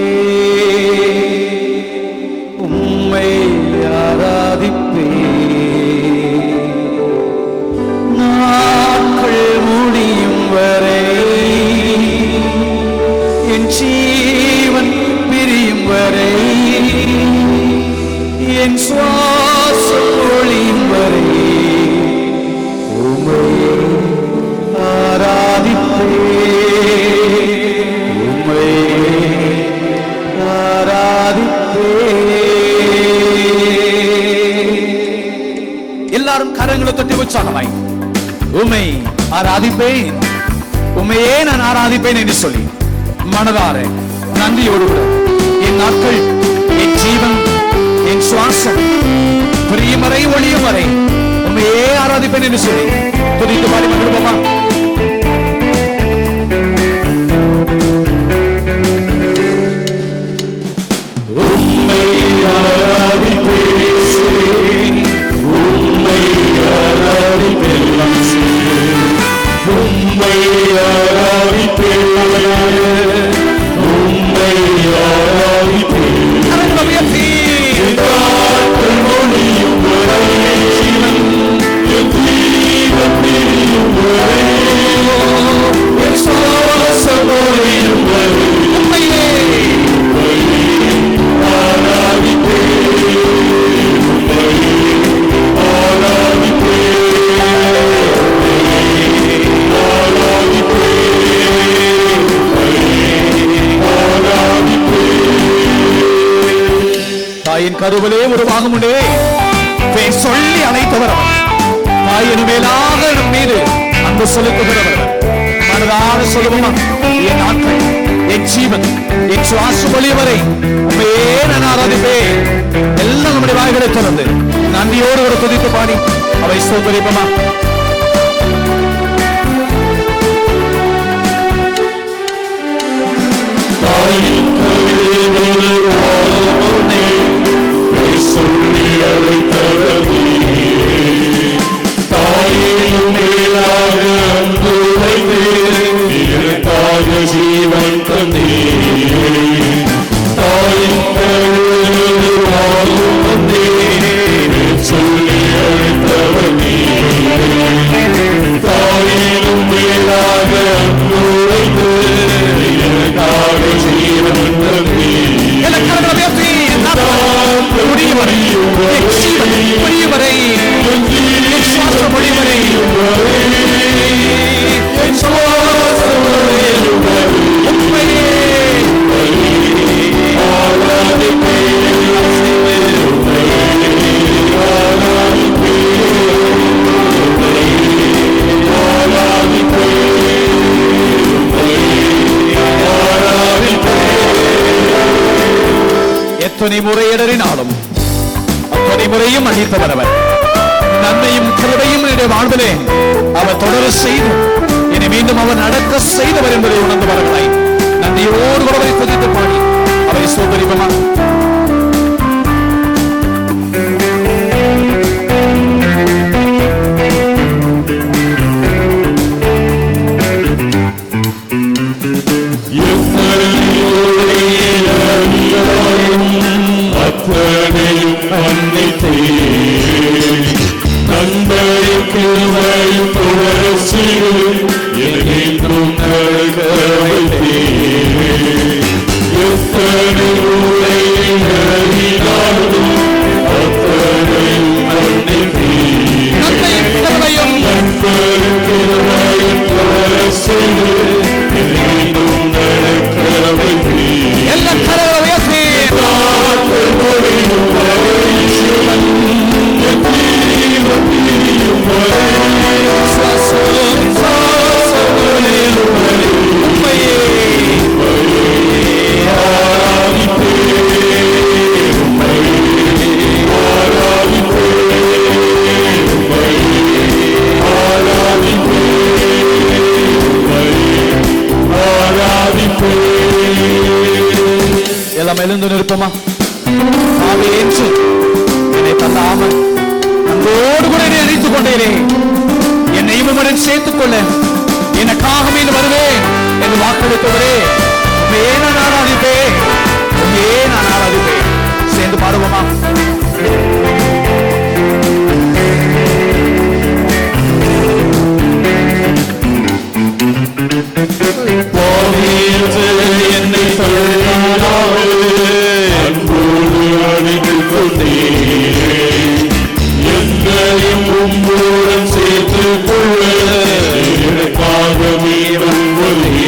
உம்மை ஆராதிப்பே, நாட்கள் முடியும் வரை, என் ஜீவன் பிரியும் வரை, என் சுவாசம் ஒளியும் வரை உம்மை ஆராதிப்பே, உம்மை ஆராதிப்பே. எல்லாரும் கரங்களை தட்டி உற்சாகமாய் உம்மை ஆராதிப்பேன், உம்மையே நான் ஆராதிப்பேன் என்று சொல்லி மனதார நன்றியோடு என் நாட்கள், என் ஜீவன், என் சுவாசம் பிரியும் வரை ஒளியும் வரை உண்மையே ஆராதிப்பேன் என்று சொல்லி துதித்து பாடி மகிழ்வோமா? உம்மை ஆராதிப்பேன், உம்மை ஆராதிப்பேன், உம்மை ஆராதிப்பேன், உம்மை ஆராதிப்பேன். மொழியும் வரை ஜீவன், என் ஜீவன் பிரியும் வரை, என் சுவாசம் மொழியும் வரை உம்மையே தாயின் கருவிலே உருவாகும் முன்னே பேர் சொல்லி அழைத்தவர் அவர். தாயின் மேலாக நம் மீது அன்பு செலுத்துகிறவர். மனதார சொல்லுவோமா? என் நாட்கள், என் ஜீவன், என் சுவாச மொழி வரை உண்மையே நான் ஆராதிப்பேன். எல்லாம் நம்முடைய வாய்களை திறந்து நன்றியோடு ஒரு துதித்து பாடி அவை ஸ்தோத்திரிப்போமா? சொல்லி அழைத்தவனே, தாயையும் மேலாக அன்பு வைத்து எனக்காக ஜீவன் தந்தே, தாயின் கருவில் வாழும் வந்தே, சொல்லி அழைத்தவனே, தாயினும் மேலாக அன்பு வைத்து எனக்காக ஜீவன் தந்தே. எத்தனை முறையிடறினாலும் அத்தனை முறையும் அளித்தவர் அவர். நன்மையும் கிருபையும் என்னுடைய வாழ்விலே அவர் தொடர செய்து என்னை மீண்டும் அவர் நடக்க செய்தவர் என்பதை உணர்ந்து வரவில்லை. நன்றியோடு அவரை துதித்து பாடி அவரை ஸ்தோத்திரிப்போமா? அத்தனையும் மன்னித்தே, நண்பரின் கிருபையும் தொடர செய்து என்றும் நடக்க வைத்தே. எத்தனை முறை அறினாலும் அத்தனையும் மன்னித்தே, நண்பரின் கிருபையும் தொடர செய்து என்றும் நடக்க வைத்தே. எல்லாம் எல்லாம் எழுந்து நிற்போமா? என்று என்னை தந்தாமல் அன்போடு கூட என்னை அழைத்துக் கொண்டேனே, என்னையும் உம்முடன் சேர்த்துக் கொள்ள எனக்காக மீது வருவேன் என்று வாக்களித்தவரே, உண்மையே நான் ஆராதிப்பேன், உண்மையே நான் ஆராதிப்பேன். சேர்ந்து பாடுவோமா? என்னை அன்போடு அழைத்துக் கொண்டே, என்னையும் உம்முடன் சேர்த்துக் கொள்ள எனக்காக மீண்டும் கொண்டே.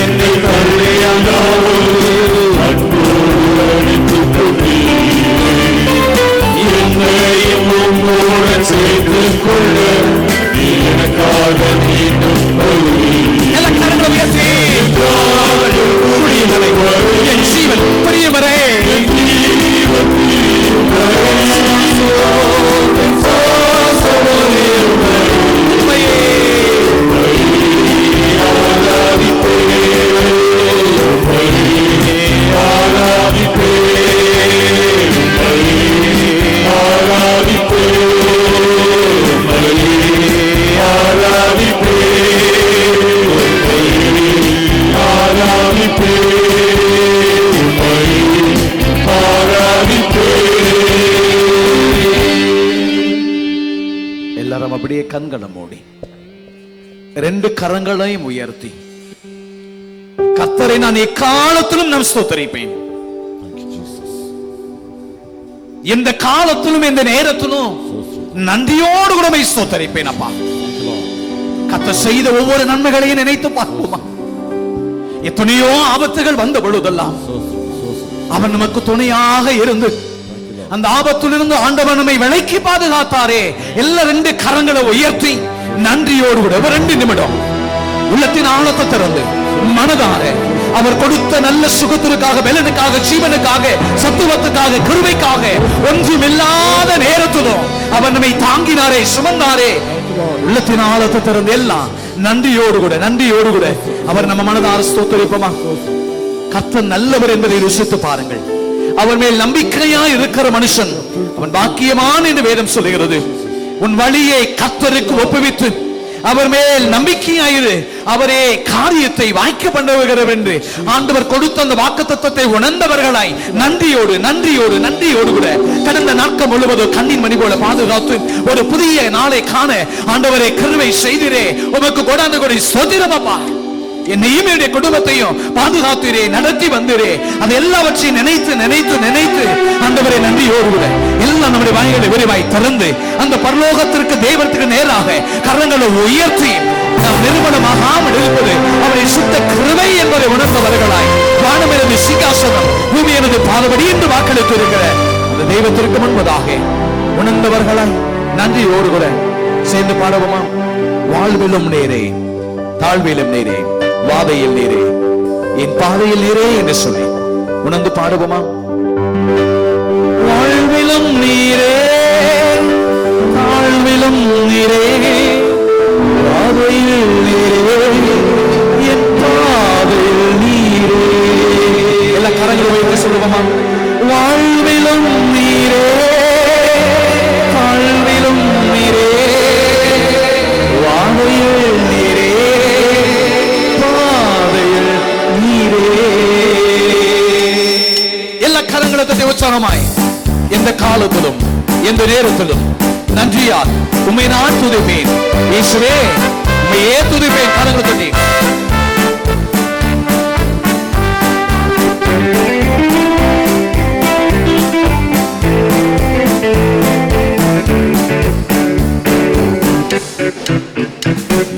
என்னை தள்ளியானாலும் அன்போடு அழைத்துக் கொண்டே, என்னையும் உம்முடன் சேர்த்துக் கொள்ள எனக்காக மீண்டும் என் ஜீவன் பெரியவரே நம்முடைய கண்களை மூடி 2 கரங்களையும் உயர்த்தி கர்த்தரை நான் எக்காலத்திலும் நான் ஸ்தோத்திரிப்பேன், எந்த காலத்திலும் எந்த நேரத்திலும் நன்றியோடு கூட ஸ்தோத்திரிப்பேன். அப்பா, கர்த்தர் செய்த ஒவ்வொரு நன்மைகளையும் நினைத்து பார்ப்போமா? எத்தனையோ ஆபத்துகள் வந்த பொழுதெல்லாம் அவன் நமக்கு துணையாக இருந்து அந்த ஆபத்திலிருந்து ஆண்டவன் நம்மை விலக்கி பாதுகாத்தாரே. எல்லா 2 கரங்களை உயர்த்தி நன்றியோடு கூட 2 நிமிடம் உள்ளத்தின் ஆழத்தை திறந்து மனதார அவர் கொடுத்த நல்ல சுகத்திற்காக, பலனுக்காக, ஜீவனுக்காக, சத்துவத்துக்காக, கிருபைக்காக, ஒன்றுமில்லாத நேரத்திலும் அவர் நம்மை தாங்கினாரே, சுமந்தாரே. உள்ளத்தின் ஆழத்தை திறந்து எல்லாம் நன்றியோடு கூட அவர் நம்ம மனதார ஸ்தோத்திரிப்போமா? கர்த்தர் நல்லவர் என்பதை ருசித்து பாருங்கள். அவர் மேல் நம்பிக்கையா இருக்கிற மனுஷன் அவன் பாக்கியவான் என்று வேதம் சொல்லுகிறது. உன் வழியை கர்த்தருக்கு ஒப்புவித்து அவர் மேல் நம்பிக்கையாயிரு, அவரே காரியத்தை வாய்க்க பண்ணுகிறார் என்று ஆண்டவர் கொடுத்த அந்த வாக்குத்தத்தத்தை உணர்ந்தவர்களாய் நன்றியோடு கூட கடந்த நாட்கள் முழுவதும் கண்ணின் மணி போல பாதுகாத்து ஒரு புதிய நாளை காண ஆண்டவரை கிருபை செய்திரே. உமக்கு கொடாந்து கொடி ஸ்தோத்திரமப்பா. என்னையும் என்னுடைய குடும்பத்தையும் பாதுகாத்திரே, நடத்தி வந்திரே. அது எல்லாவற்றையும் நினைத்து ஆண்டவரை நன்றியோடு கூட எல்லாம் நம்முடைய வாய்களை விரிவாய் திறந்து அந்த பரலோகத்திற்கு தெய்வத்திற்கு நேராக கரங்களை உயர்த்தி நாம் நிர்மலமாகாமல் இருப்பது அவரை சுத்த கிருபை என்பதை உணர்ந்தவர்களாய் வானம் எனது சிங்காசனம், பூமி எனது பாதபடி என்று வாக்களித்து இருக்கிற அந்த தெய்வத்திற்கு முன்பதாக உணர்ந்தவர்களாய் நன்றியோடு கூட சேர்ந்து பாடுவோமா? வாழ்விலும் நேரே, தாழ்விலும் நேரே, வாதையில் நீரே, என் பாதையில் நீரே என்று சொல்லி உணர்ந்து பாடுவோமா? வாழ்விலும் நீரே, தாழ்விலும் நீரே, வாதையில் நீரே, என் பாதையில் நீரே. எல்லா கரங்களும் வைத்து சொல்லுவோமா? வாழ்விலும் நீரே, தாழ்விலும் நீரே, வாதையில் நீரே, எல்லா கரங்களை உற்சாகமாய் எந்த காலத்திலும் எந்த நேரத்திலும் நன்றியால் உம்மை நான் துதிப்பேன். இயேசுவே, உம்மையே துதிப்பேன். கரங்களை தட்டி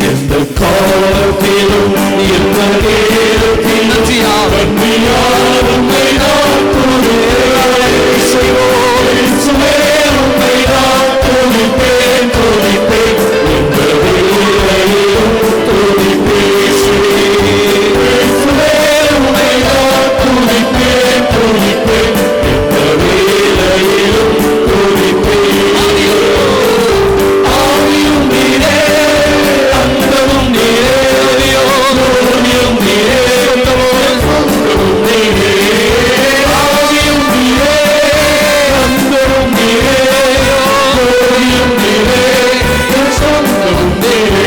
எந்த காலத்திலும் எந்த நேரத்திலும் நன்றியால் உம்மை நான் துதிப்பேன். இயேசுவே, உம்மை நான் துதிப்பேன். எந்த வேளையிலும் துதிப்பேன். இயேசுவே, உம்மை நான் துதிப்பேன். எந்த வேளையிலும் துதிப்பேன். ஆவியும் நீரே, அந்தமும் நீரே, ஆவியும் நீரே, சொந்தமும் நீரே. ஆவியும் நீரே, அந்தமும் நீரே, ஆவியும் நீரே, சொந்தமும் நீரே.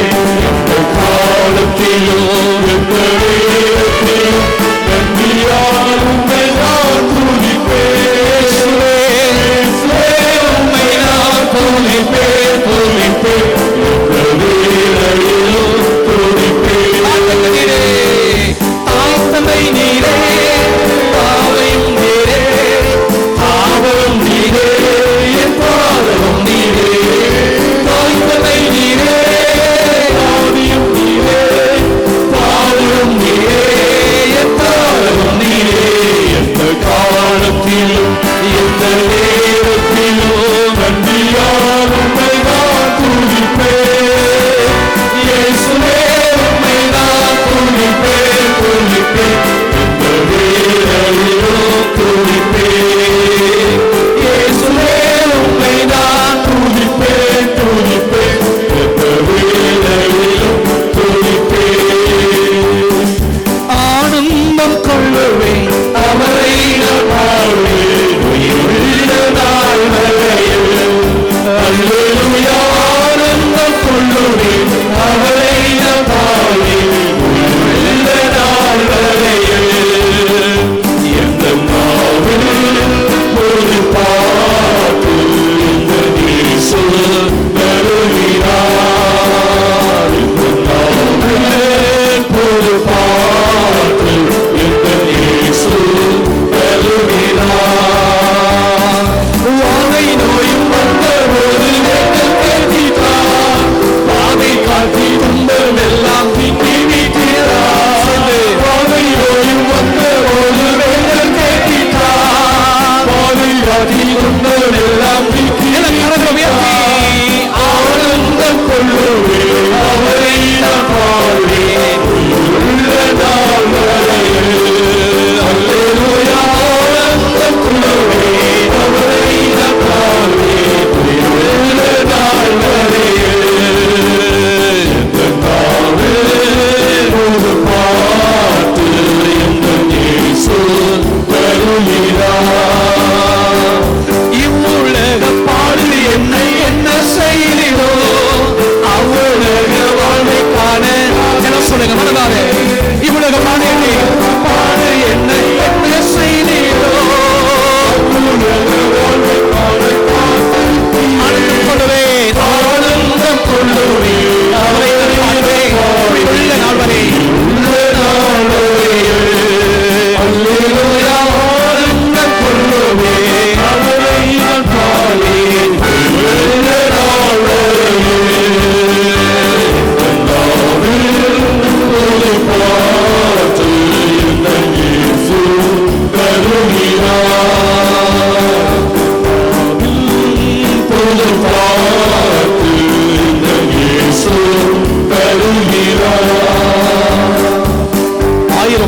எந்த காலத்திலும் எந்த நேரத்திலும் நன்றியால் உம்மை நான் துதிப்பேன். இயேசுவே, உம்மை நான் துதிப்பேன். தாத்தனை நீரே, பாவையும் நீரே, பாவம் நீரே, என் பாதமும் நீரே. தாத்தனை நீரே, பாவியும் நீரே, பாவம் நீரே, என் பாதமும் நீரே. எந்த காலத்திலும் எந்த நேரத்திலும் நன்றியால் உம்மை நான் துதிப்பேன். இயேசுவே, உம்மை நான் துதிப்பேன். எந்த வேளையிலும் துதிப்பேன். இயேசுவே, உம்மை நான் துதிப்பேன். எந்த வேளையிலும் துதிப்பேன். ஆனந்தம் கொள்ளுவேன், அவரை நான் வாழ்வேன், உயிருள்ள நாள் வரையில். அல்லேலூயா, ஆனந்தம் கொள்ளுவேன், அவரை நான் வாழ்வேன், உயிருள்ள நாள் வரையில்.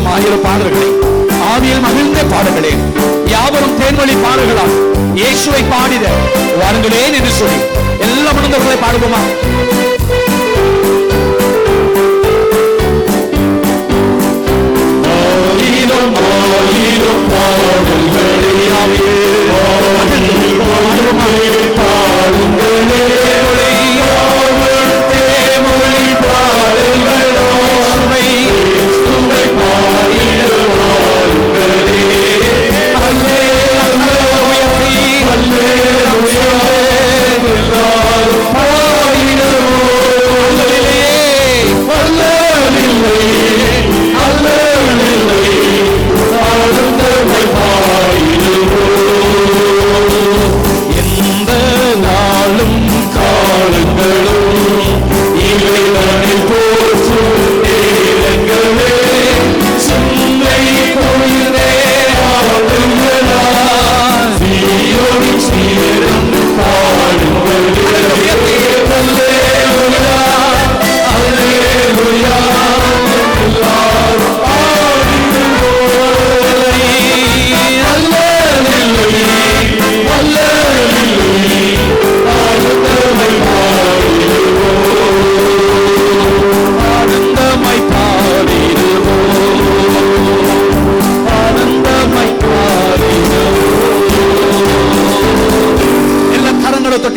ஸ்தோத்திரம் 1000 பாடல்களை ஆவியில் மகிழ்ந்த பாடல்களே, யாவரும் தேன்மொழி பாடல்களால் இயேசுவை பாடிட வாருங்களேன் என்று சொல்லி எல்லா மனிதர்களை பாடுவோமா?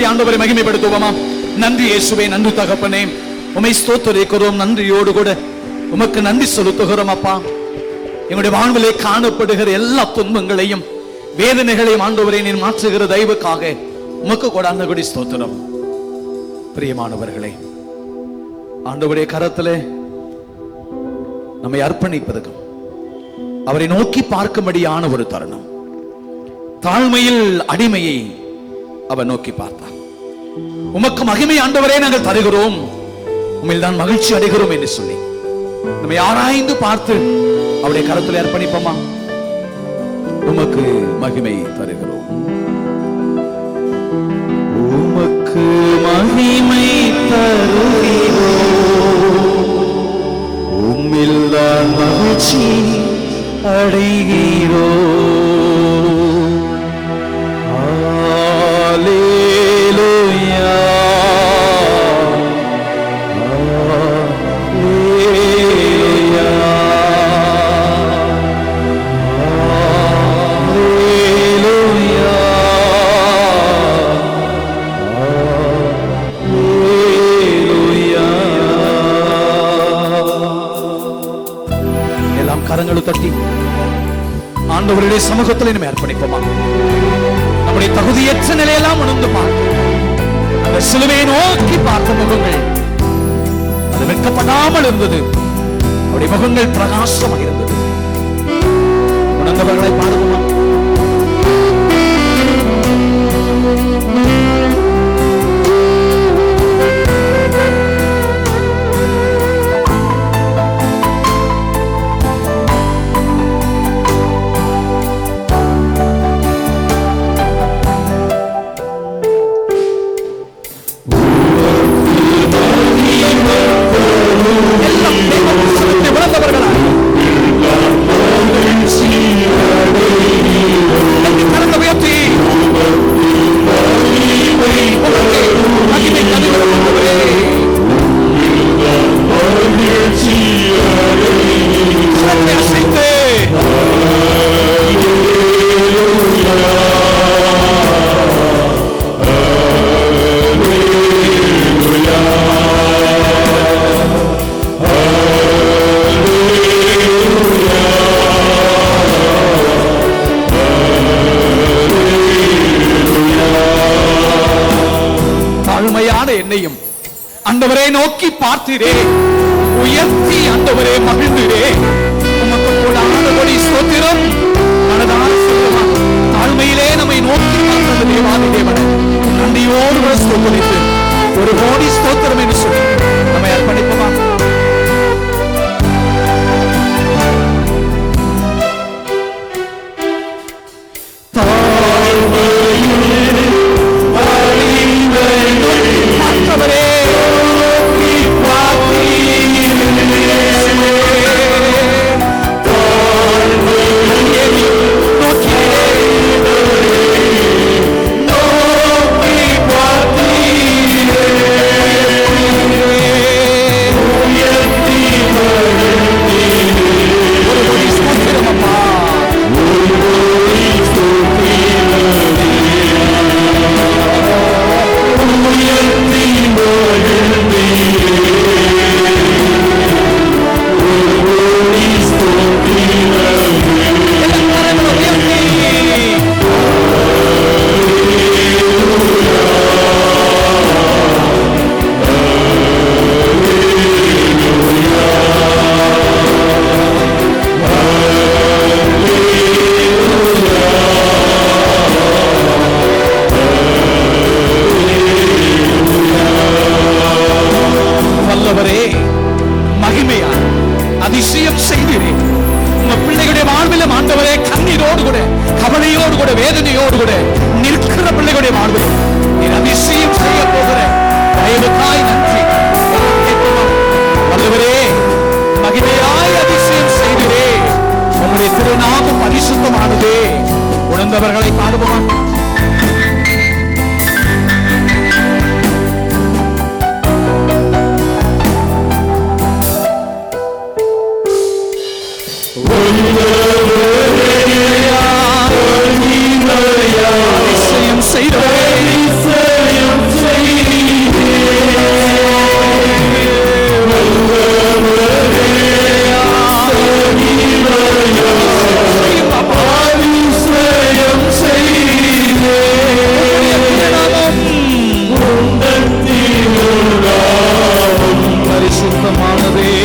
ஆண்டவரை மகிமைப்படுத்துவோமா? நன்றி இயேசுவே, நன்றி தகப்பனே, உம்மை ஸ்தோத்திரிக்கிறோம். நன்றியோடு கூட உமக்கு நன்றி செலுத்துகிறோம் அப்பா. எங்களுடைய வாழ்விலே காணப்படுகிற எல்லா துன்பங்களையும் வேதனைகளையும் ஆண்டவரை நீர் மாற்றுகிற தயவுக்காக உமக்கு கூட அன்னகுடி ஸ்தோத்திரம். பிரியமானவர்களே, ஆண்டவருடைய கரத்திலே நம்மை அர்ப்பணிப்பதற்கும் அவரை நோக்கி பார்க்கும்படியான ஒரு தருணம். தாழ்மையில் அடிமையை அவர் நோக்கி பார்த்தார். உமக்கு மகிமை ஆண்டவரே நாங்கள் தருகிறோம், உம்மில் தான் மகிழ்ச்சி அடைகிறோம் என்று சொல்லி நம்மை ஆராய்ந்து பார்த்து அவருடைய கரத்தில் அர்ப்பணிப்போமா? உமக்கு மகிமை தருகிறோம், உமக்கு மகிமை தருகிறோம், உம்மில் தான் மகிழ்ச்சி அடைகிறோம். கரங்களை தட்டி ஆண்டவருடைய சமூகத்தில் நம்ம அர்ப்பணிப்போமா? நம்முடைய தகுதியற்ற நிலையெல்லாம் உணர்ந்து பார்த்து அந்த சிலுவையை நோக்கி பார்த்த முகங்கள் அது வெட்கப்படாமல் இருந்தது. அவருடைய முகங்கள் பிரகாசமாக இருந்தது. உணர்ந்தவர்களை பாடுவோமா? ஆண்டவரை நோக்கி பார்த்தீரே, உயர்த்தி ஆண்டவரே மகிழ்ந்தீரே, உமக்கு கூடாதபடி ஸ்தோத்திரம். மனதார சொல்லுமா? தாழ்மையிலே நம்மை நோக்கி பார்த்த தேவாதி தேவனை நன்றியோடு கூட ஸ்தோத்திரித்து ஒரு கோடி ஸ்தோத்திரம் என்று சொல்லி நம்மை அர்ப்பணிப்போமா? செய்தீரே. உங்க பிள்ளைகளுடைய வாழ்விலும் ஆண்டவரே கண்ணீரோடு கூட, கவலையோடு கூட, வேதனையோடு கூட நிற்கிற பிள்ளைகளுடைய வாழ்வில் நீர் அதிசயம் செய்ய போகிற தயவுக்காய் நன்றி. வல்லவரே, மகிமையாய் அதிசயம் செய்தீரே. உம்முடைய திருநாமம் பரிசுத்தமானதே. உணர்ந்தவர்களை பாடுவோம். அதிசயம் செய்தீரே. பரிசுத்தமானதே,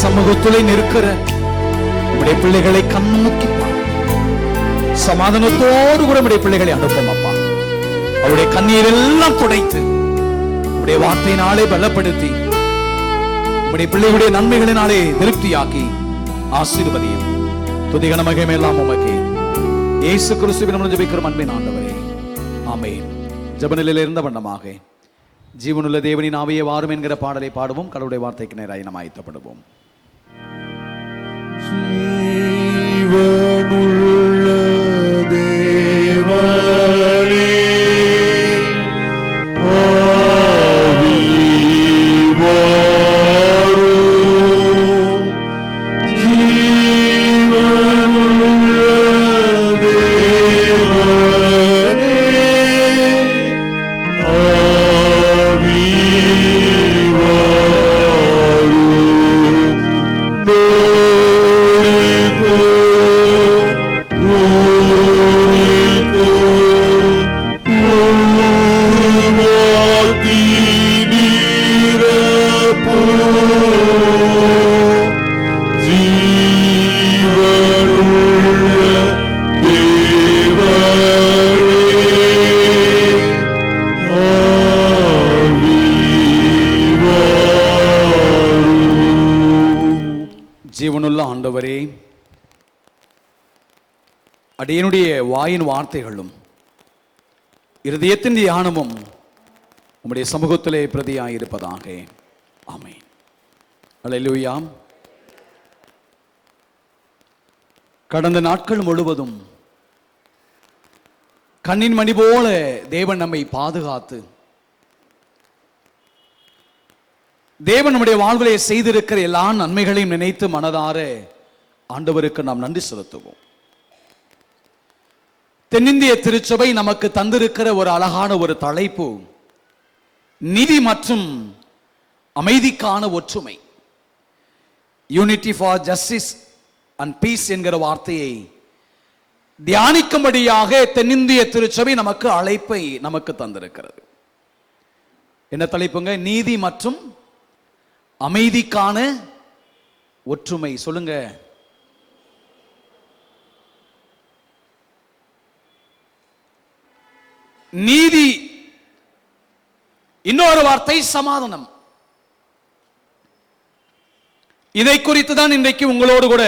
சமூகத்திலே நிற்கிற உடைய பிள்ளைகளை கண்ணோக்கி சமாதானத்தோடு கூட உடைய பிள்ளைகளை அனுப்பும் அப்பா. அவருடைய கண்ணீர் எல்லாம் துடைத்து உடைய வார்த்தையினாலே பலப்படுத்தி உடைய பிள்ளைகளுடைய நன்மைகளினாலே திருப்தியாக்கி ஆசீர்வதியும். துதிகன மகிமையெல்லாம் உமக்கே. இயேசு கிறிஸ்துவின் ஜெபிக்கிறோம் அன்பின் ஆண்டவரே, ஆமென். ஜெபநிலையில் இருந்த வண்ணமாக ஜீவனுள்ள தேவனின் ஆவியே வாரும் என்கிற பாடலை பாடுவோம். கடவுளுடைய வார்த்தைக்கு நேராய் நாம் ஆயத்தப்படுவோம். ஜீவனுள்ள தேவனே, ஆவி வாரும். ஜீவனுள்ள தேவனே, ஆவி ஜீவனுள்ள ஆண்டவரே, அடியனுடைய வாயின் வார்த்தைகளும் இருதயத்தின் தியானமும் உம்முடைய சமூகத்திலே பிரதியாயிருப்பதாக. ஆமென். அல்லேலூயா. கடந்த நாட்கள் முழுவதும் கண்ணின் மணி போல தேவன் நம்மை பாதுகாத்து தேவன் நம்முடைய வாழ்விலே செய்திருக்கிற எல்லா நன்மைகளையும் நினைத்து மனதார ஆண்டவருக்கு நாம் நன்றி செலுத்துவோம். தென்னிந்திய திருச்சபை நமக்கு தந்திருக்கிற ஒரு அழகான ஒரு தலைப்பு, நீதி மற்றும் அமைதிக்கான ஒற்றுமை, unity for justice and peace என்கிற வார்த்தையை தியானிக்கும்படியாக தென்னிந்திய திருச்சபை நமக்கு அழைப்பை நமக்கு தந்திருக்கிறது. என்ன தலைப்புங்க? நீதி மற்றும் அமைதிக்கான ஒற்றுமை. சொல்லுங்க. நீதி, இன்னொரு வார்த்தை சமாதானம். இதை குறித்து தான் இன்றைக்கு உங்களோடு கூட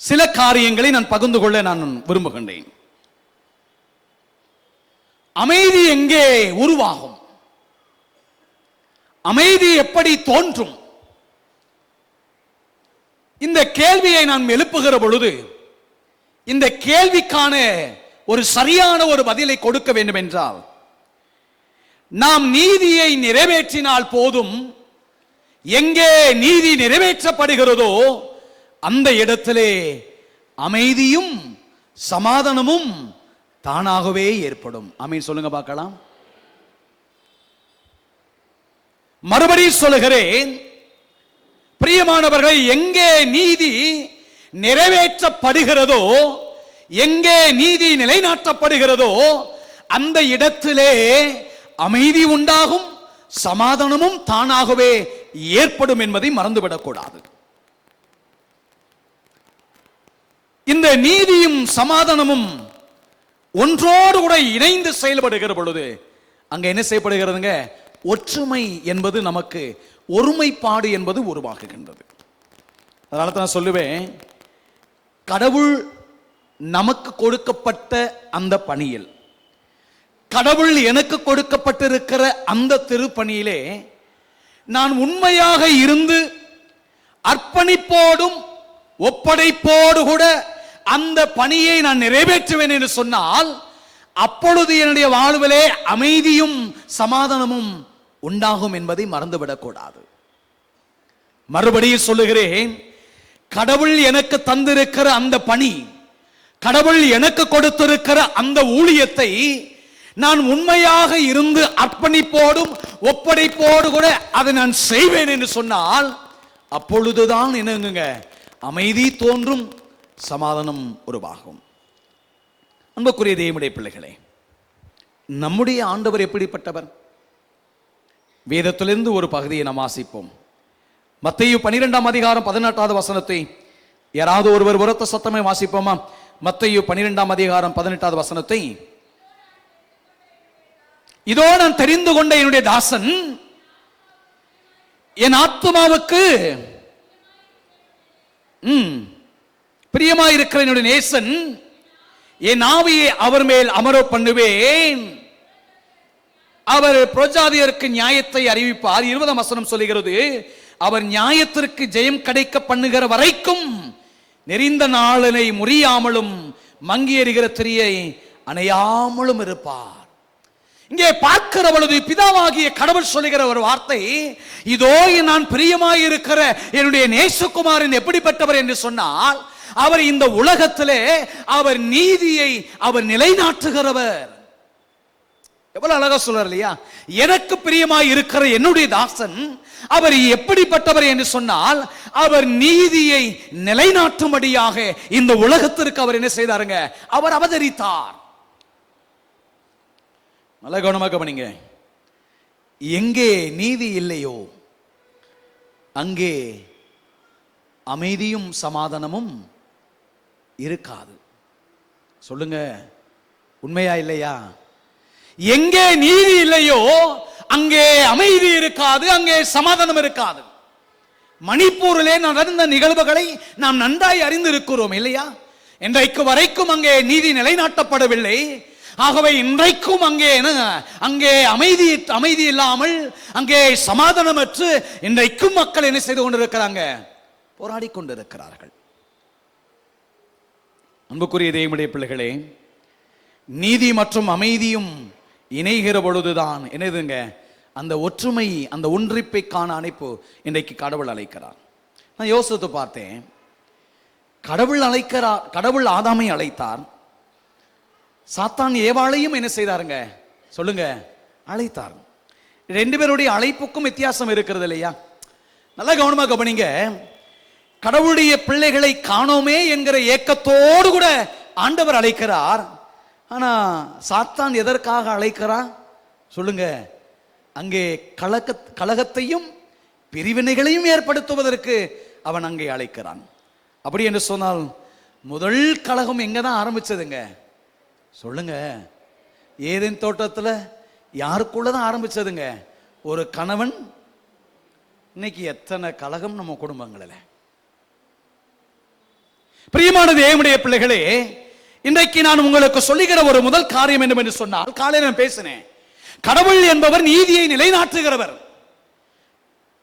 சில காரியங்களை நான் பகிர்ந்து கொள்ள நான் விரும்புகின்றேன். அமைதி எங்கே உருவாகும்? அமைதி எப்படி தோன்றும்? இந்த கேள்வியை நான் எழுப்புகிற பொழுது இந்த கேள்விக்கான ஒரு சரியான ஒரு பதிலை கொடுக்க வேண்டும் என்றால், நாம் நீதியை நிறைவேற்றினால் போதும். எங்கே நீதி நிறைவேற்றப்படுகிறதோ அந்த இடத்திலே அமைதியும் சமாதானமும் தானாகவே ஏற்படும். ஆமென் சொல்லுங்க பார்க்கலாம். மறுபடியும் சொல்லுகிறேன், பிரியமானவர்கள், எங்கே நீதி நிறைவேற்றப்படுகிறதோ, எங்கே நீதி நிலைநாட்டப்படுகிறதோ அந்த இடத்திலே அமைதி உண்டாகும், சமாதானமும் தானாகவே ஏற்படும் என்பதை மறந்துவிடக்கூடாது. இந்த நீதியும் சமாதானமும் ஒன்றோடு கூட இணைந்து செயல்படுகிற பொழுது அங்க என்ன செய்யப்படுகிறதுங்க? ஒற்றுமை என்பது நமக்கு, ஒருமைப்பாடு என்பது உருவாகுகின்றது. அதனால தான் நான் சொல்லுவேன், கடவுள் நமக்கு கொடுக்கப்பட்ட அந்த பணியில், கடவுள் எனக்கு கொடுக்கப்பட்டிருக்கிற அந்த திருப்பணியிலே நான் உண்மையாக இருந்து அர்ப்பணிப்போடும் ஒப்படைப்போடு கூட அந்த பணியை நான் நிறைவேற்றுவேன் என்று சொன்னால், அப்பொழுது என்னுடைய வாழ்விலே அமைதியும் சமாதானமும் உண்டாகும் என்பதை மறந்துவிடக்கூடாது. மறுபடியும் சொல்லுகிறேன், கடவுள் எனக்கு தந்திருக்கிற அந்த பணி, கடவுள் எனக்கு கொடுத்திருக்கிற அந்த ஊழியத்தை நான் உண்மையாக இருந்து அர்ப்பணிப்போடும் ஒப்படைப்போடு கூட அதை நான் செய்வேன் என்று சொன்னால், அப்பொழுதுதான் என்னங்க அமைதி தோன்றும், சமாதானம் உருவாகும். அன்புக்குரிய தேவனுடைய பிள்ளைகளே, நம்முடைய ஆண்டவர் எப்படிப்பட்டவர்? வேதத்திலிருந்து ஒரு பகுதியை நாம் வாசிப்போம். மத்தேயு 12ஆம் அதிகாரம் 18வது வசனத்தை யாராவது ஒருவர் உரத்த சத்தமே வாசிப்போமா? மத்தேயு 12ஆம் அதிகாரம் 18வது வசனத்தை. இதோ நான் தெரிந்து கொண்ட என்னுடைய தாசன், என் ஆத்துமாவுக்கு பிரியமாயிருக்கிற என்னுடைய நேசன், என் ஆவியை அவர் மேல் அமர பண்ணுவேன், அவர் புரஜாதியருக்கு நியாயத்தை அறிவிப்பார். 20ஆம் வசனம் சொல்லுகிறது, அவர் நியாயத்திற்கு ஜெயம் கிடைக்க பண்ணுகிற வரைக்கும் நெறிந்த நாளனை முறியாமலும் மங்கி எறிகிற திரியை அணையாமலும் இருப்பார். இங்கே பார்க்கிற பொழுது பிதாவாகிய கடவுள் சொல்லுகிற ஒரு வார்த்தை, இதோ நான் பிரியமாயிருக்கிற என்னுடைய நேசகுமாரன் எப்படிப்பட்டவர் என்று சொன்னால், அவர் இந்த உலகத்திலே அவர் நீதியை அவர் நிலைநாட்டுகிறவர். எவ்வளவு அழகா சொல்றார் இல்லையா? எனக்கு பிரியமாய் இருக்கிற என்னுடைய தாசன் அவர் எப்படிப்பட்டவர் என்று சொன்னால், அவர் நீதியை நிலைநாட்டும்படியாக இந்த உலகத்திற்கு அவர் என்ன செய்தாருங்க? அவர் அவதரித்தார். நல்ல கவனமாக கவனிங்க. எங்கே நீதி இல்லையோ அங்கே அமைதியும் சமாதானமும் இருக்காது. சொல்லுங்க, உண்மையா இல்லையா? எங்கே நீதி இல்லையோ அங்கே அமைதி இருக்காது, அங்கே சமாதானம் இருக்காது. மணிப்பூரிலே நடந்த நிகழ்வுகளை நாம் நன்றாய் அறிந்திருக்கிறோம் இல்லையா? இன்றைக்கு வரைக்கும் அங்கே நீதி நிலைநாட்டப்படவில்லை. ஆகவே இன்றைக்கும் அங்கே அமைதி இல்லாமல், அங்கே சமாதானமற்று இன்றைக்கும் மக்கள் என்ன செய்து கொண்டிருக்கிறாங்க? போராடி கொண்டிருக்கிறார்கள். அன்புக்குரிய தேவனுடைய பிள்ளைகளே, நீதி மற்றும் அமைதியும் இணைகிற பொழுதுதான் என்னதுங்க? அந்த ஒற்றுமை, அந்த ஒன்றிப்பைக்கான அழைப்பு இன்றைக்கு கடவுள் அழைக்கிறார். நான் யோசித்து பார்த்தேன், கடவுள் ஆதாமை அழைத்தார், சாத்தான் ஏவாளையும் என்ன செய்தாருங்க? சொல்லுங்க, அழைத்தார். ரெண்டு பேருடைய அழைப்புக்கும் வித்தியாசம் இருக்கிறது இல்லையா? நல்லா கவனமாக கவனிங்க. கடவுளுடைய பிள்ளைகளை காணோமே என்கிற ஏக்கத்தோடு கூட ஆண்டவர் அழைக்கிறார். ஆனா சாத்தான் எதற்காக அழைக்கிறார்? சொல்லுங்க, அங்கே கலகத்தையும் பிரிவினைகளையும் ஏற்படுத்துவதற்கு அவன் அங்கே அழைக்கிறான். அப்படி என்று சொன்னால் முதல் கலகம் எங்க தான் ஆரம்பிச்சதுங்க? சொல்லுங்க, ஏதேன் தோட்டத்தில் யாருக்குள்ளதான் ஆரம்பிச்சதுங்க? ஒரு கணவன். இன்னைக்கு எத்தனை கலகம் நம்ம குடும்பங்களில். பிரியமான தேவனுடைய பிள்ளைகளே, இன்றைக்கு நான் உங்களுக்கு சொல்லுகிற ஒரு முதல் காரியம் என்று சொன்னால், காலையில் நான் பேசினேன், கடவுள் என்பவர் நீதியை நிலைநாட்டுகிறவர்.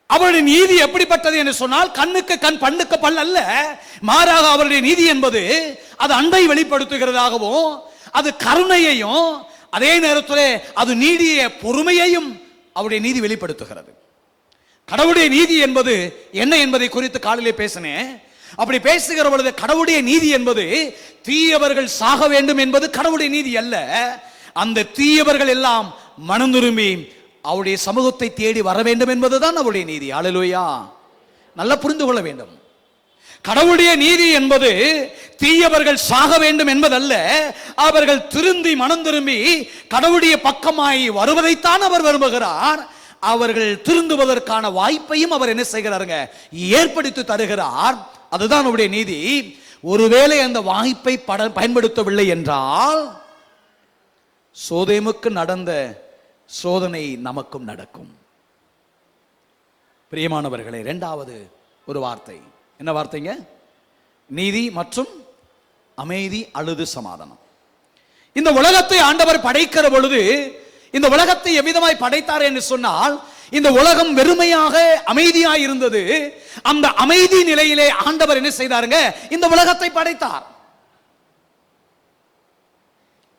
அவருடைய நீதி எப்படிப்பட்டது என்று சொன்னால், கண்ணுக்கு கண் பண்ணுக்கு பல் அல்ல. மாறாக அவருடைய நீதி என்பது அது அன்பை வெளிப்படுத்துகிறதாகவும், அது கருணையையும், அதே நேரத்தில் அது நீடிய பொறுமையையும் அவருடைய நீதி வெளிப்படுத்துகிறது. கடவுளுடைய நீதி என்பது என்ன என்பதை குறித்து காலையிலே பேசினேன். அப்படி பேசுகிற பொழுது கடவுளுடைய நீதி என்பது தீயவர்கள் சாக வேண்டும் என்பது கடவுளுடைய நீதி அல்ல. அந்த தீயவர்கள் எல்லாம் மனம் திரும்பி அவருடைய சமூகத்தை தேடி வர வேண்டும் என்பதுதான் அவருடைய நீதி. அல்லேலூயா. நல்லா புரிந்து கொள்ள வேண்டும். கடவுளுடைய நீதி என்பது தீயவர்கள் சாக வேண்டும் என்பதல்ல. அவர்கள் திருந்தி மனம் திரும்பி கடவுளுடைய பக்கமாய் வருவதைத்தான் அவர் விரும்புகிறார். அவர்கள் திருந்துவதற்கான வாய்ப்பையும் அவர் என்ன செய்கிறாருங்க? ஏற்படுத்தி தருகிறார். அதுதான் அவருடைய நீதி. ஒருவேளை அந்த வாய்ப்பை பயன்படுத்தவில்லை என்றால் சோதேமுக்கு நடந்த சோதனை நமக்கும் நடக்கும். பிரியமானவர்களே, இரண்டாவது ஒரு வார்த்தை. என்ன வார்த்தைங்க? நீதி மற்றும் அமைதி அல்லது சமாதானம். இந்த உலகத்தை ஆண்டவர் படைக்கிற பொழுது, இந்த உலகத்தை எவ்விதமாய் படைத்தார் என்று சொன்னால், இந்த உலகம் வெறுமையாக அமைதியாய் இருந்தது. அந்த அமைதி நிலையிலே ஆண்டவர் என்ன செய்தாருங்க? இந்த உலகத்தை படைத்தார்.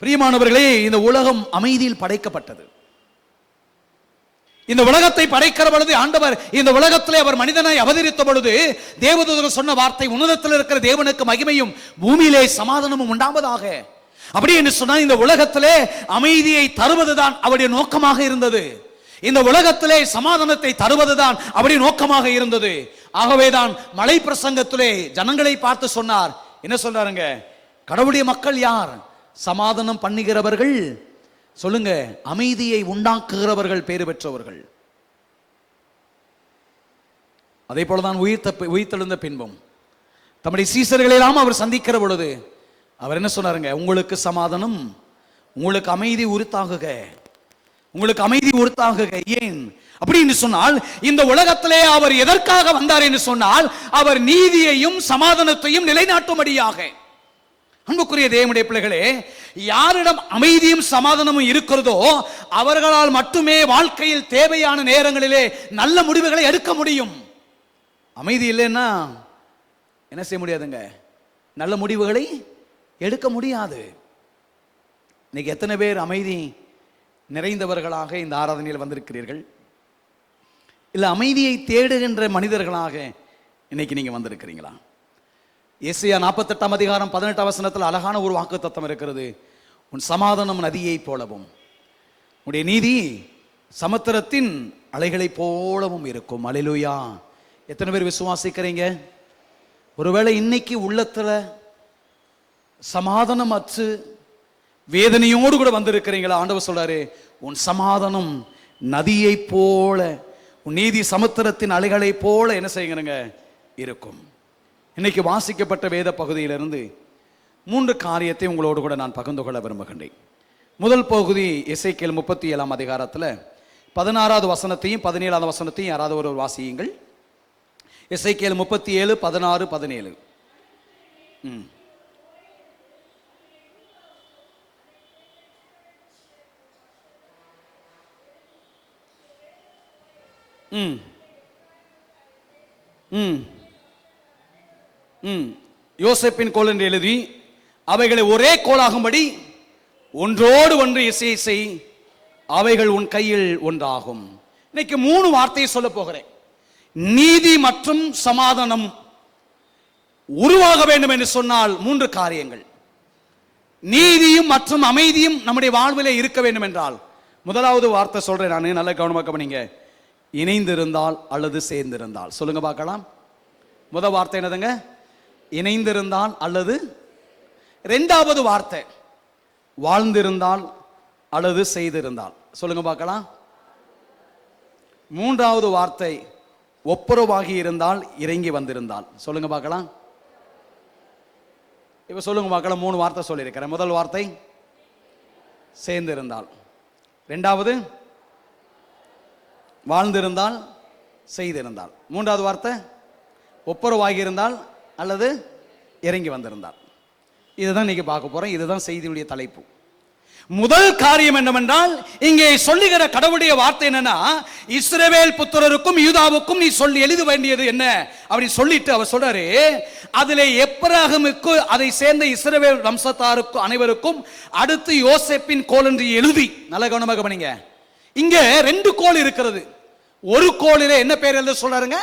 பிரியமானவர்களே, இந்த உலகம் அமைதியில் படைக்கப்பட்டது. இந்த உலகத்தை படைக்கிற பொழுது ஆண்டவர் இந்த உலகத்திலே அவர் மனிதனாய் அவதரித்த பொழுது தேவதூதர் சொன்ன வார்த்தை, உன்னதத்தில் இருக்கிற தேவனுக்கு மகிமையும் பூமியிலே சமாதானமும் உண்டாவதாக. அப்படி என்று சொன்னால் இந்த உலகத்திலே அமைதியை தருவதுதான் அவருடைய நோக்கமாக இருந்தது. இந்த உலகத்திலே சமாதானத்தை தருவதுதான் அவருடைய நோக்கமாக இருந்தது. ஆகவேதான் மலை பிரசங்கத்திலே ஜனங்களை பார்த்து சொன்னார். என்ன சொல்றாருங்க? கடவுளுடைய மக்கள் யார்? சமாதானம் பண்ணுகிறவர்கள். சொல்லுங்க, அமைதியை உண்டாக்குகிறவர்கள் பேறு பெற்றவர்கள். அதே போலதான் உயிர்த்தெழுந்த பின்பும் தம்முடைய சீசர்களெல்லாம் அவர் சந்திக்கிற பொழுது அவர் என்ன சொன்னாருங்க? உங்களுக்கு சமாதானம், உங்களுக்கு அமைதி உரித்தாகுக, உங்களுக்கு அமைதி உரித்தாகுக. ஏன் அப்படின்னு சொன்னால், இந்த உலகத்திலே அவர் எதற்காக வந்தார் என்று சொன்னால், அவர் நீதியையும் சமாதானத்தையும் நிலைநாட்டும்படியாக. அன்புக்குரிய தேவனுடைய பிள்ளைகளே, யாரிடம் அமைதியும் சமாதானமும் இருக்கிறதோ அவர்களால் மட்டுமே வாழ்க்கையில் தேவையான நேரங்களிலே நல்ல முடிவுகளை எடுக்க முடியும். அமைதி இல்லைன்னா என்ன செய்ய முடியாதுங்க? நல்ல முடிவுகளை எடுக்க முடியாது. இன்னைக்கு எத்தனை பேர் அமைதி நிறைந்தவர்களாக இந்த ஆராதனையில் வந்திருக்கிறீர்கள்? இல்ல அமைதியை தேடுகின்ற மனிதர்களாக இன்னைக்கு நீங்க வந்திருக்கிறீங்களா? ஏசாயா 48 அதிகாரம் 18 வசனத்தில் அழகான ஒரு வாக்குத்தத்தம் இருக்கிறது. உன் சமாதானம் நதியை போலவும் உன்னுடைய நீதி சமுத்திரத்தின் அலைகளை போலவும் இருக்கும். அல்லேலூயா. எத்தனை பேர் விசுவாசிக்கிறீங்க? ஒருவேளை இன்னைக்கு உள்ளத்துல சமாதானம் அற்று வேதனையோடு கூட வந்திருக்கிறீங்களா? ஆண்டவர் சொல்றாரு, உன் சமாதானம் நதியை போல, உன் நீதி சமுத்திரத்தின் அலைகளை போல என்ன செய்யுங்க இருக்கும். இன்னைக்கு வாசிக்கப்பட்ட வேத பகுதியிலிருந்து 3 காரியத்தை உங்களோடு கூட நான் பகிர்ந்து கொள்ள விரும்புகின்றேன். முதல் பகுதி எசேக்கியேல் 37 அதிகாரத்தில் 16வது வசனத்தையும் 17வது வசனத்தையும் யாராவது ஒரு வாசியுங்கள். எசேக்கியேல் 37 16 17. யோசேப்பின் கோல் என்று எழுதி அவைகளை ஒரே கோலாகும்படி ஒன்றோடு ஒன்று இசையை செய், அவைகள் உன் கையில் ஒன்றாகும். இன்னைக்கு 3 வார்த்தையை சொல்ல போகிறேன். நீதி மற்றும் சமாதானம் உருவாக வேண்டும் என்று சொன்னால் 3 காரியங்கள். நீதியும் மற்றும் அமைதியும் நம்முடைய வாழ்விலே இருக்க வேண்டும் என்றால் முதலாவது வார்த்தை சொல்றேன் நான், நல்ல கவனமாக கவனிங்க. இணைந்திருந்தால் அல்லது சேர்ந்திருந்தால். சொல்லுங்க பார்க்கலாம். முதல் வார்த்தை என்னதுங்க? இணைந்திருந்தால் அல்லது. இரண்டாவது வார்த்தை வாழ்ந்திருந்தால் அல்லது செய்திருந்தால். சொல்லுங்க பார்க்கலாம். மூன்றாவது வார்த்தை ஒப்புரவாகி இருந்தால் இறங்கி வந்திருந்தால். சொல்லுங்க பார்க்கலாம். இப்ப சொல்லுங்க பார்க்கலாம். 3 வார்த்தை சொல்லியிருக்கிறேன். முதல் வார்த்தை சேர்ந்திருந்தால். ரெண்டாவது வாழ்ந்திருந்தால், செய்திருந்தால். மூன்றாவது வார்த்தை ஒப்புரவாகி இருந்தால் அல்லது இறங்கி வந்திருந்தால். இதுதான் இன்னைக்கு பார்க்க போறோம். இதுதான் செய்தியுடைய தலைப்பு. முதல் காரியம் என்னவென்றால், இங்கே சொல்லுகிற கடவுளுடைய வார்த்தை என்னன்னா, இஸ்ரவேல் புத்திரருக்கும் யூதாவுக்கும் நீ சொல்லி எழுத வேண்டியது என்ன அப்படி சொல்லிட்டு அவர் சொல்றாரு, அதிலே எப்ராஹிமுக்கு அதை சேர்ந்த இஸ்ரவேல் வம்சத்தாருக்கும் அனைவருக்கும் அடுத்து யோசேப்பின் கோல் என்று எழுதி. நல்ல கவனமாக கவனிங்க. இங்க ரெண்டு கோல் இருக்கிறது. ஒரு கோலிலே என்ன பேர் எழுத சொல்றாருங்க?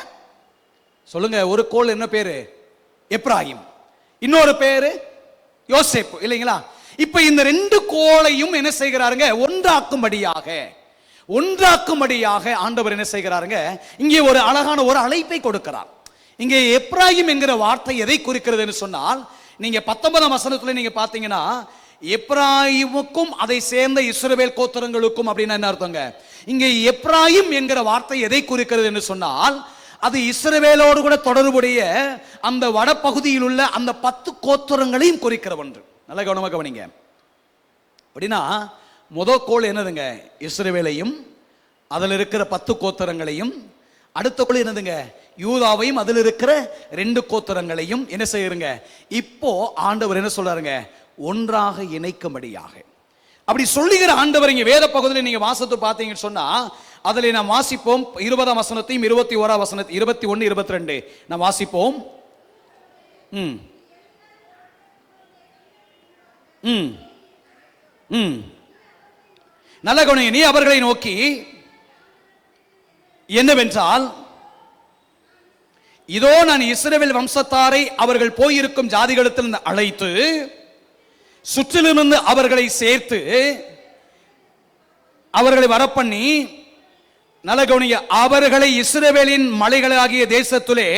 சொல்லுங்க. ஒரு கோல் என்ன பேரு? எப்ராஹிம். இன்னொரு பேரு யோசேப்பு, இல்லைங்களா? இப்ப இந்த ரெண்டு கோளையும் என்ன செய்கிறாருங்க? ஒன்றாக்கும்படியாக ஆண்டவர் என்ன செய்கிறாருங்க? இங்கே ஒரு அழகான ஒரு அழைப்பை கொடுக்கிறார். இங்கே எப்ராஹிம் என்கிற வார்த்தை எதை குறிக்கிறது என்று சொன்னால், நீங்க 19ஆம் வசனத்துல நீங்க பாத்தீங்கன்னா, எப்ராஹிமுக்கும் அதை சேர்ந்த இஸ்ரவேல் கோத்திரங்களுக்கும் அப்படின்னா என்ன அர்த்தங்க? இங்கே எப்ராஹிம் என்கிற வார்த்தை எதை குறிக்கிறது என்று சொன்னால், அது இஸ்ரவேலோடு கூட தொடர்புடைய அந்த வடபகுதியில் உள்ள அந்த 10 கோத்திரங்களையும் குறிக்கிற ஒன்று. நல்ல கவனமாக கவனிங்க. அப்படின்னா முதல் கோள் என்னதுங்க? இஸ்ரவேலையும் அதில் இருக்கிற 10 கோத்திரங்களையும். அடுத்த கோள் என்னதுங்க? யூதாவையும் அதில் இருக்கிற 2 கோத்திரங்களையும் என்ன செய்யுங்க? இப்போ ஆண்டவர் என்ன சொல்றாருங்க? ஒன்றாக இணைக்கும்படியாக. அப்படி சொல்லுகிற ஆண்டவர் இங்க வேத பகுதியில் நீங்க வாசித்து பார்த்தீங்கன்னு சொன்னா, அதில் நாம் வாசிப்போம் 20ஆம் வசனத்தையும் 21ஆம் வசனத்தை 21 22 நாம் வாசிப்போம். நல்ல கவனிங்க. நீ அவர்களை நோக்கி என்னவென்றால், இதோ நான் இஸ்ரவேல் வம்சத்தாரை அவர்கள் போயிருக்கும் ஜாதிகளிலிருந்து அழைத்து சுற்றிலிருந்து அவர்களை சேர்த்து அவர்களை வரப்பண்ணி, நல்ல கவனிங்க, அவர்களை இஸ்ரவேலின் மலைகளாகிய தேசத்திலே,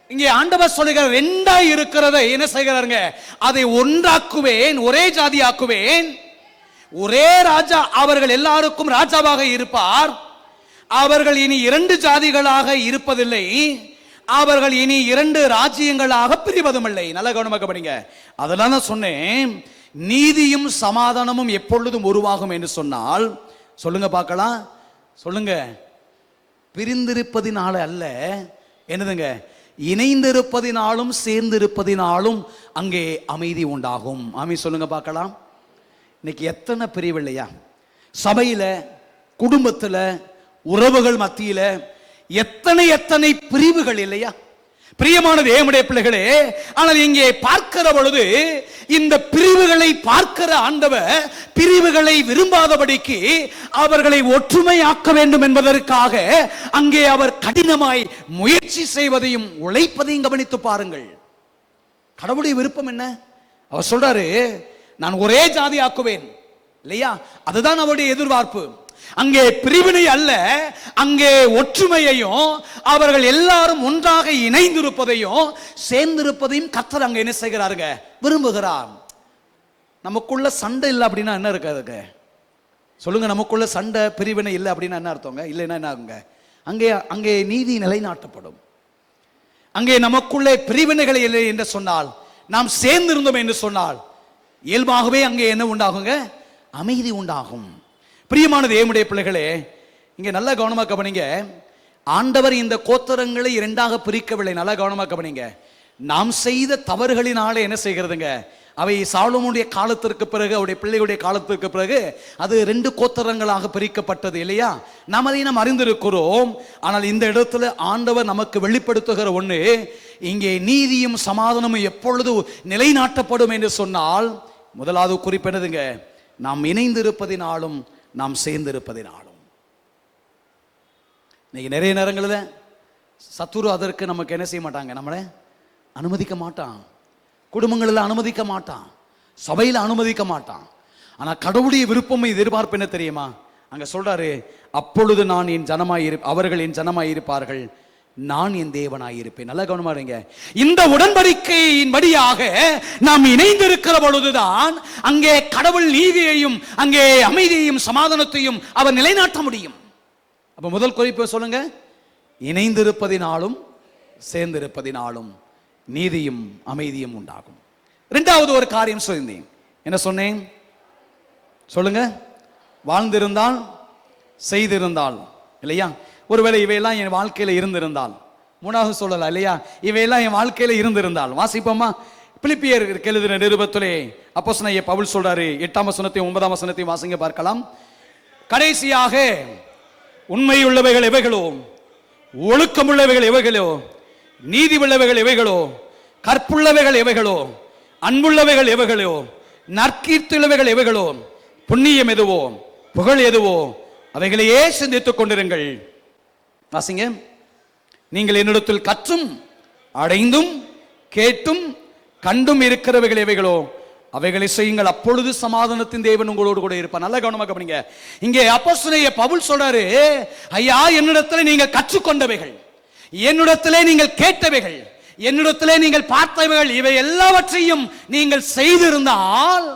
இங்கே ஆண்டவர் சொல்லுகிற ரெண்டாய் இருக்கிறதை என்ன செய்கிறாருங்க? அதை ஒன்றாக்குவேன், ஒரே ஜாதி ஆக்குவேன், ஒரே ராஜா அவர்கள் எல்லாருக்கும் ராஜாவாக இருப்பார். அவர்கள் இனி 2 ஜாதிகளாக இருப்பதில்லை, அவர்கள் இனி 2 ராஜ்யங்களாக பிரிவதும் இல்லை. நல்ல கவனமாக படிங்க. அதெல்லாம் தான் சொன்னேன், நீதியும் சமாதானமும் எப்பொழுதும் உருவாகும் என்று சொன்னால், சொல்லுங்க பார்க்கலாம், சொல்லுங்க, பிரிந்திருப்பதினால அல்ல, என்னதுங்க? இணைந்திருப்பதினாலும் சேர்ந்திருப்பதினாலும் அங்கே அமைதி உண்டாகும். ஆமீன் சொல்லுங்க பார்க்கலாம். இன்னைக்கு எத்தனை பிரிவு இல்லையா? சபையில, குடும்பத்துல, உறவுகள் மத்தியில எத்தனை பிரிவுகள் இல்லையா? பிரியமான தேவனுடைய பிள்ளைகளே, ஆனால் இங்கே பார்க்கிற பொழுது இந்த பிரிவுகளை பார்க்கிற ஆண்டவர் பிரிவுகளை விரும்பாதபடிக்கு அவர்களை ஒற்றுமையாக்க வேண்டும் என்பதற்காக அங்கே அவர் கடினமாய் முயற்சி செய்வதையும் உழைப்பதையும் கவனித்து பாருங்கள். கடவுளுடைய விருப்பம் என்ன? அவர் சொல்றாரு, நான் ஒரே ஜாதி ஆக்குவேன், இல்லையா? அதுதான் அவருடைய எதிர்பார்ப்பு. அங்கே பிரிவினை அல்ல, அங்கே ஒற்றுமையையும் அவர்கள் எல்லாரும் ஒன்றாக இணைந்திருப்பதையும் சேர்ந்திருப்பதையும் கர்த்தர் அங்க என்ன செய்கிறாருங்க? விரும்புகிறார். நமக்குள்ள சண்டை இல்லை அப்படின்னா என்ன இருக்காதுங்க? சொல்லுங்க. நமக்குள்ள சண்டை பிரிவினை இல்லை அப்படின்னா என்ன அர்த்தங்க? இல்லைன்னா என்ன ஆகுங்க? அங்கே நீதி நிலைநாட்டப்படும். அங்கே நமக்குள்ளே பிரிவினைகள் இல்லை என்று சொன்னால், நாம் சேர்ந்திருந்தோம் என்று சொன்னால், இயல்பாகவே அங்கே என்ன உண்டாகுங்க? அமைதி உண்டாகும். பிரியமான தேவனுடைய பிள்ளைகளே, இங்க நல்ல கவனமாக கவனிங்க. ஆண்டவர் இந்த கோத்திரங்களை 2ஆக பிரிக்கவில்லை. நல்ல கவனமாக கவனிங்க. நாம் செய்த தவறுகளினாலே என்ன செய்கிறதுங்க? அவை சாலமோனுடைய காலத்திற்கு பிறகு, அவருடைய பிள்ளைகளுடைய காலத்திற்கு பிறகு அது 2 கோத்திரங்களாக பிரிக்கப்பட்டது, இல்லையா? நாம் அதை அறிந்திருக்கிறோம். ஆனால் இந்த இடத்துல ஆண்டவர் நமக்கு வெளிப்படுத்துகிற ஒன்று, இங்கே நீதியும் சமாதானமும் எப்பொழுது நிலைநாட்டப்படும் என்று சொன்னால், முதலாவது குறிப்பிடுதுங்க, நாம் இணைந்திருப்பதினாலும் நாம் சேர்ந்திருப்பதினாலும். இன்னைக்கு நிறைய நேரங்களில் சத்துரு அதற்கு நமக்கு என்ன செய்ய மாட்டாங்க? நம்மளை அனுமதிக்க மாட்டான். குடும்பங்களில் அனுமதிக்க மாட்டான், சபையில் அனுமதிக்க மாட்டான். ஆனால் கடவுளுடைய விருப்பம் எதிர்பார்ப்பு என்ன தெரியுமா? அங்க சொல்றாரு, அப்பொழுது நான் என் ஜனமாய் அவர்கள் என் ஜனமாய் இருப்பார்கள், நான் என் தேவனாய் இருப்பேன். நல்ல கவனமா இருங்க. இந்த உடன்படிக்கையின் படியாக நாம் இணைந்திருக்கிற பொழுதுதான் அங்கே கடவுள் நீதியையும் அங்கே அமைதியையும் சமாதானத்தையும் அவர் நிலைநாட்ட முடியும். அப்ப முதல் குறிப்பு சொல்லுங்க, இணைந்திருப்பதினாலும் சேர்ந்திருப்பதினாலும் நீதியும் அமைதியும் உண்டாகும். இரண்டாவது ஒரு காரியம் சொல்லியிருந்தேன். என்ன சொன்னேன்? சொல்லுங்க. வாழ்ந்திருந்தால், செய்திருந்தால் இல்லையா? ஒருவேளை இவையெல்லாம் என் வாழ்க்கையில இருந்திருந்தால், மூணாவது சொல்லலாம் இல்லையா, இவையெல்லாம் என் வாழ்க்கையில இருந்திருந்தால். வாசிப்போமா? பிலிப்பியருக்கு எழுதின நிருபத்திலே அப்போஸ்தலனாகிய பவுல் சொல்றாரு, 8ஆம் வசனத்தையும் 9ஆம் வசனத்தையும் வாசிங்க பார்க்கலாம். கடைசியாக உண்மையுள்ளவைகள் எவைகளோ, ஒழுக்கமுள்ளவைகள் எவைகளோ, நீதி உள்ளவைகள் எவைகளோ, கற்புள்ளவைகள் எவைகளோ, அன்புள்ளவைகள் எவைகளோ, நற்கீர்த்தியுள்ளவைகள் எவைகளோ, புண்ணியம் எதுவோ, புகழ் எதுவோ, அவைகளையே சிந்தித்துக் கொண்டிருங்கள். வாசிங்க. நீங்கள் என்னிடத்தில் கற்றும் அடைந்தும் கேட்டும் கண்டும் இருக்கிறவைகள் எவைகளோ அவைகளை செய்யுங்கள், அப்பொழுது சமாதானத்தின் தேவன் உங்களோடு கூட இருப்பார். நல்ல கவனமாக கவனிங்க. இங்கே அப்போஸ்தலனாகிய பவுல் சொல்றாரு, ஐயா என்னிடத்தில் நீங்கள் கற்றுக்கொண்டவைகள், என்னிடத்திலே நீங்கள் கேட்டவைகள், என்னிடத்திலே நீங்கள் பார்த்தவைகள், இவை எல்லாவற்றையும் நீங்கள் செய்திருந்தால்,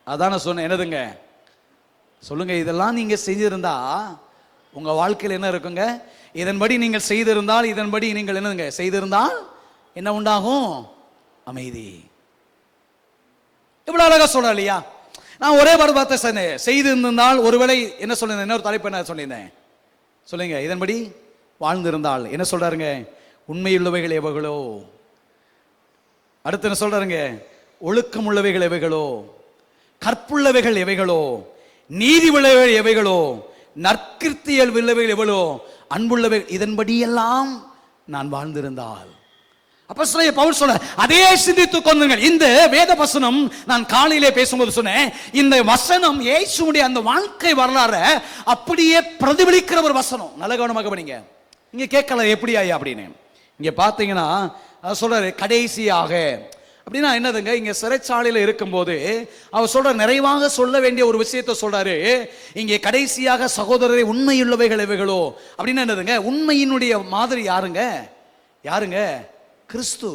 அதான சொன்ன என்னதுங்க சொல்லுங்க, இதெல்லாம் நீங்க செஞ்சிருந்தா உங்க வாழ்க்கையில் என்ன இருக்குங்க? இதன்படி நீங்கள் செய்திருந்தால், இதன்படி நீங்கள் என்னதுங்க செய்திருந்தால் என்ன உண்டாகும்? அமைதி. இவ்வளவு அழகா சொல்ற இல்லையா? நான் ஒரே வார்த்தை சொன்னேன், செய்திருந்தால். ஒருவேளை என்ன சொல்லியிருந்தேன், இன்னொரு தலைப்பு என்ன சொல்லியிருந்தேன் சொல்லுங்க, இதன்படி வாழ்ந்திருந்தால். என்ன சொல்றாருங்க? உண்மையுள்ளவைகள் எவைகளோ, அடுத்து என்ன சொல்றாருங்க? ஒழுக்கம் உள்ளவைகள் எவைகளோ, கற்புள்ளவைகள் எவைகளோ, நீதி உள்ளவைகள் எவைகளோ, நற்கிர்த்தியல் உள்ளவைகள் எவ்வளோ, அன்புள்ளவைகள், இதன்படியெல்லாம் நான் வாழ்ந்திருந்தால். அப்போஸ்தலனாகிய பவுல் சொல்ற அதே சிந்தித்துக் கொள்ளுங்கள். இந்த வேத வசனம் நான் காலையிலே பேசும்போது சொன்னேன், இந்த வசனம் இயேசுவுடைய அந்த வாழ்க்கை வரலாறு அப்படியே பிரதிபலிக்கிற ஒரு வசனம். நல்ல கவனமாக படிங்க. இங்க கேட்கல எப்படி ஆயா அப்படின்னு. இங்க பாத்தீங்கன்னா சொல்றாரு கடைசியாக அப்படின்னா என்னதுங்க? இங்க சிறைச்சாலையில இருக்கும்போது அவர் சொல்ற நிறைவாக சொல்ல வேண்டிய ஒரு விஷயத்தை சொல்றாரு. இங்கே கடைசியாக சகோதரரை உண்மையுள்ளவைகள் எவைகளோ அப்படின்னா என்னதுங்க? உண்மையினுடைய மாதிரி யாருங்க? யாருங்க? கிறிஸ்து.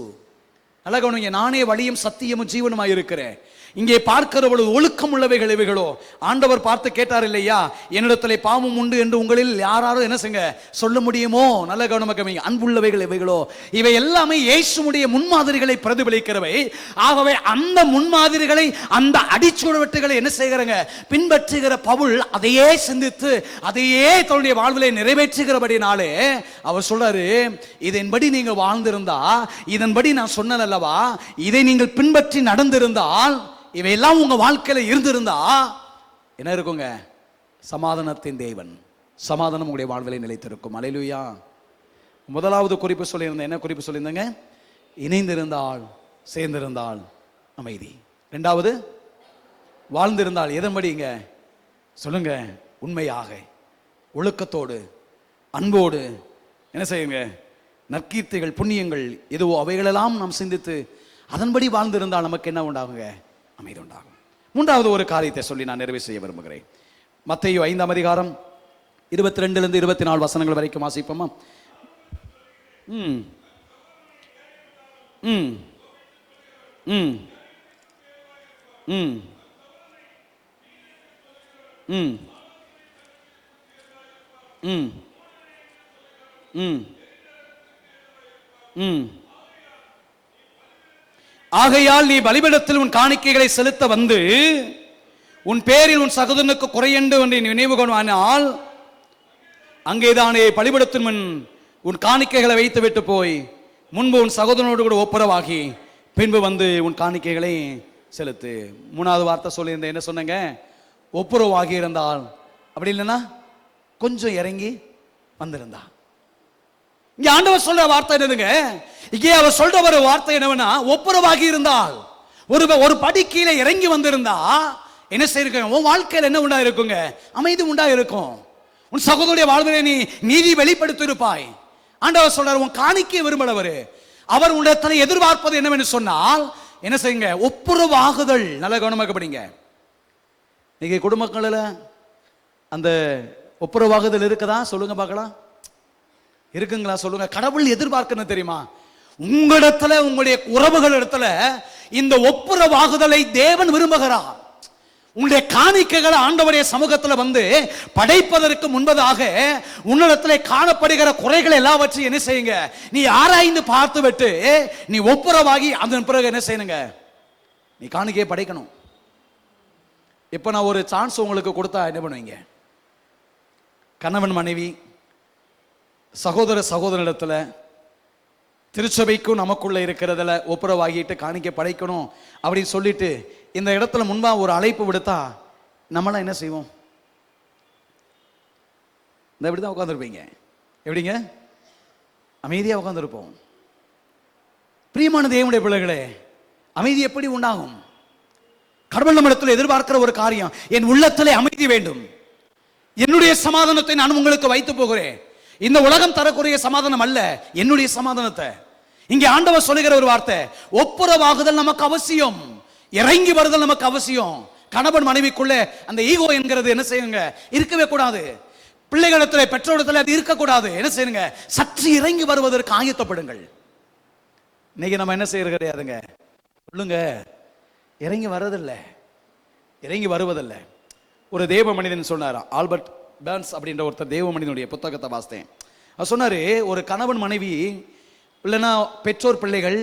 நல்ல கவனிங்க. நானே வழியும் சத்தியமும் ஜீவனுமாய் இருக்கிறேன். இங்கே பார்க்கிற பொழுது ஒழுக்கம் உள்ளவைகள் எவைகளோ, ஆண்டவர் பார்த்து கேட்டார் இல்லையா, என்னிடத்திலே பாவம் உண்டு என்று உங்களில் யாராரும் என்ன செய்ய சொல்ல முடியுமோ? நல்ல கவனமாக. அன்புள்ளவைகள் எவைகளோ, இவை எல்லாமே இயேசுவுடைய முன்மாதிரிகளை பிரதிபலிக்கிறவை. ஆகவே அந்த முன்மாதிரிகளை, அந்த அடிச்சுவடுகளை என்ன செய்கிறாங்க? பின்பற்றுகிற பவுல் அதையே சிந்தித்து அதையே தன்னுடைய வாழ்விலை நிறைவேற்றுகிறபடினாலே அவர் சொல்றாரு, இதன்படி நீங்கள் வாழ்ந்திருந்தா, இதன்படி நான் சொன்னேன் அல்லவா, இதை நீங்கள் பின்பற்றி நடந்திருந்தால், இவையெல்லாம் உங்க வாழ்க்கையில இருந்திருந்தா என்ன இருக்குங்க? சமாதானத்தின் தேவன், சமாதானம் உங்களுடைய வாழ்விலை நிலைத்திருக்கும். அல்லேலூயா. முதலாவது குறிப்பு சொல்லியிருந்தேன். என்ன குறிப்பு சொல்லியிருந்தேங்க? இணைந்திருந்தால், சேர்ந்திருந்தால் அமைதி. இரண்டாவது வாழ்ந்திருந்தால் எதன்படிங்க சொல்லுங்க? உண்மையாக, ஒழுக்கத்தோடு, அன்போடு என்ன செய்யுங்க? நற்கீர்த்திகள், புண்ணியங்கள் எதுவோ அவைகளெல்லாம் நாம் சிந்தித்து அதன்படி வாழ்ந்திருந்தால் நமக்கு என்ன உண்டாகுங்க? அமைதி உண்டாகும். மூன்றாவது ஒரு காரியத்தை சொல்லி நான் நிறைவு செய்ய விரும்புகிறேன். மத்தேயு 5ஆம் அதிகாரம் 22 24 வசனங்கள் வரைக்கும் வாசிப்போமா? ம் ம் ம் ம் ம் ம் ம் ம் ஆகையால் நீ பலிபீடத்தில் உன் காணிக்கைகளை செலுத்த வந்து உன் பேரில் உன் சகோதரனுக்கு குறையண்டு என்று நினைவு கொண்டால், அங்கேதானே பலிபீடத்தின் முன் உன் காணிக்கைகளை வைத்து விட்டு போய் முன்பு உன் சகோதரனோடு கூட ஒப்புரவாகி பின்பு வந்து உன் காணிக்கைகளை செலுத்து. மூணாவது வார்த்தை சொல்லியிருந்தேன். என்ன சொன்னங்க? ஒப்புரவாகி இருந்தால். அப்படி இல்லைன்னா கொஞ்சம் இறங்கி வந்திருந்தா. இங்க ஆண்டவர் சொல்ற வார்த்தை என்னதுங்க? இங்கே அவர் சொல்ற ஒரு வார்த்தை என்னவென்னா, ஒப்புரவாகி இருந்தால், ஒரு படி கீழே இறங்கி வந்திருந்தா என்ன செய்ய? உன் வாழ்க்கையில் என்ன உண்டா இருக்குங்க? அமைதி உண்டா இருக்கும். உன் சகோதரனுடைய வாழ்விலே நீ நீதி வெளிப்படுத்தி இருப்பாய். ஆண்டவர் சொல்றார், உன் காணிக்கை விரும்பலவர். அவர் உன்னிடத்தில் எதிர்பார்ப்பது என்னவென்று சொன்னால் என்ன செய்யுங்க? ஒப்புரவாகுதல். நல்ல கவனமாக படிங்க. நீங்க குடும்பங்களில் அந்த ஒப்புரவாகுதல் இருக்குதா? சொல்லுங்க பார்க்கலாம். இருக்குங்களா? சொல்லுங்க. கடவுள் எதிர்பார்க்கணும் தெரியுமா? உங்களிடத்துல, உங்களுடைய உறவுகள் இடத்துல இந்த ஒப்புரவாகுதலை தேவன் விரும்புகிறார். உங்களுடைய காணிக்கைகளை ஆண்டவருடைய சமூகத்தில் வந்து படைப்பதற்கு முன்பதாக உன்னிடத்துல காணப்படுகிற குறைகள் எல்லாவற்றையும் என்ன செய்யுங்க? நீ ஆராய்ந்து பார்த்து விட்டு நீ ஒப்புரவாகி அதன் பிறகு என்ன செய்யணுங்க? நீ காணிக்கையை படைக்கணும். இப்போ நான் ஒரு சான்ஸ் உங்களுக்கு கொடுத்தா என்ன பண்ணுவீங்க? கணவன் மனைவி சகோதர சகோதரிடத்துல திருச்சபைக்கும் நமக்குள்ள இருக்கிறதுல ஒப்புரவாகிட்டு காணிக்க படைக்கணும் அப்படின்னு சொல்லிட்டு இந்த இடத்துல முன்பா ஒரு அழைப்பு விடுத்தா நம்மளாம் என்ன செய்வோம்? இந்த இப்படி தான் உட்காந்துருப்பீங்க. எப்படிங்க? அமைதியாக உட்காந்துருப்போம். பிரியமான தேவனுடைய பிள்ளைகளே, அமைதி எப்படி உண்டாகும்? கடவுள் நம்மிடத்தில் எதிர்பார்க்கிற ஒரு காரியம், என் உள்ளத்திலே அமைதி வேண்டும், என்னுடைய சமாதானத்தை நான் உங்களுக்கு வைத்து போகிறேன். இந்த உலகம் தரக்கூடிய சமாதானம் அல்ல, என்னுடைய சமாதானத்தை. இங்கே ஆண்டவர் சொல்லுகிற ஒரு வார்த்தை, ஒப்புரவாகுதல் நமக்கு அவசியம், இறங்கி வருதல் நமக்கு அவசியம். கணவன் மனைவிக்குள்ள அந்த ஈகோ என்கிறது என்ன செய்யுங்க? இருக்கவே கூடாது. பிள்ளைகளிடத்துல பெற்றோரிடத்துல அது இருக்கக்கூடாது. என்ன செய்யுங்க? சற்று இறங்கி வருவதற்கு ஆயத்தப்படுங்கள். இன்னைக்கு நம்ம என்ன செய்யறது கிடையாதுங்க. சொல்லுங்க, இறங்கி வர்றதில்லை, இறங்கி வருவதில்லை. ஒரு தேவ மனிதன் சொன்னார், ஆல்பர்ட் பேர்ன்ஸ் அப்படின்ற ஒருத்தர் தேவ மனிதனுடைய புத்தகத்தை வாசித்தேன். அவர் சொன்னார், ஒரு கணவன் மனைவி இல்லைன்னா பெற்றோர் பிள்ளைகள்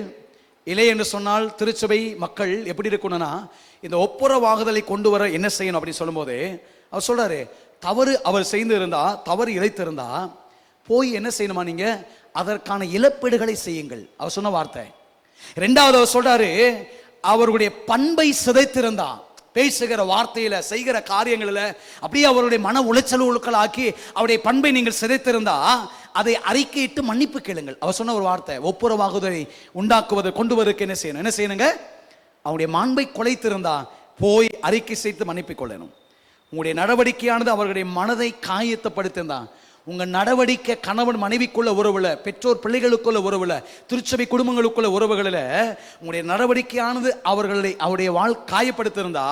இல்லை என்று சொன்னால் திருச்சபை மக்கள் எப்படி இருக்கணும்னா இந்த ஒப்புரவாகுதலை கொண்டு வர என்ன செய்யணும் அப்படின்னு சொல்லும்போது அவர் சொல்றாரு, தவறு அவர் செய்து இருந்தா, தவறு இழைத்திருந்தா போய் என்ன செய்யணுமா? நீங்க அதற்கான இழப்பீடுகளை செய்யுங்கள். அவர் சொன்ன வார்த்தை. ரெண்டாவது அவர் சொல்றாரு, அவருடைய பண்பை சிதைத்திருந்தா, பேசுகிற வார்த்தையில செய்கிற காரியங்களில் அப்படியே அவருடைய மன உளைச்சல்கள் ஆக்கி அவருடைய பண்பை நீங்கள் சிதைத்திருந்தா அதை அறிக்கையிட்டு மன்னிப்பு கேளுங்கள். அவர் சொன்ன ஒரு வார்த்தை, ஒப்புரவாகுதலை உண்டாக்குவதை கொண்டு வருவதற்கு என்ன செய்யணும்? என்ன செய்யணுங்க? அவருடைய மாண்பை குலைத்திருந்தா போய் அறிக்கை செய்து மன்னிப்பு கொள்ளணும். உங்களுடைய நடவடிக்கையானது அவர்களுடைய மனதை காயத்தப்படுத்திருந்தா, உங்க நடவடிக்கை கணவன் மனைவிக்குள்ள உறவுல, பெற்றோர் பிள்ளைகளுக்குள்ள உறவுல, திருச்சபை குடும்பங்களுக்குள்ள உறவுகளில் உங்களுடைய நடவடிக்கையானது அவருடைய காயப்படுத்திருந்தா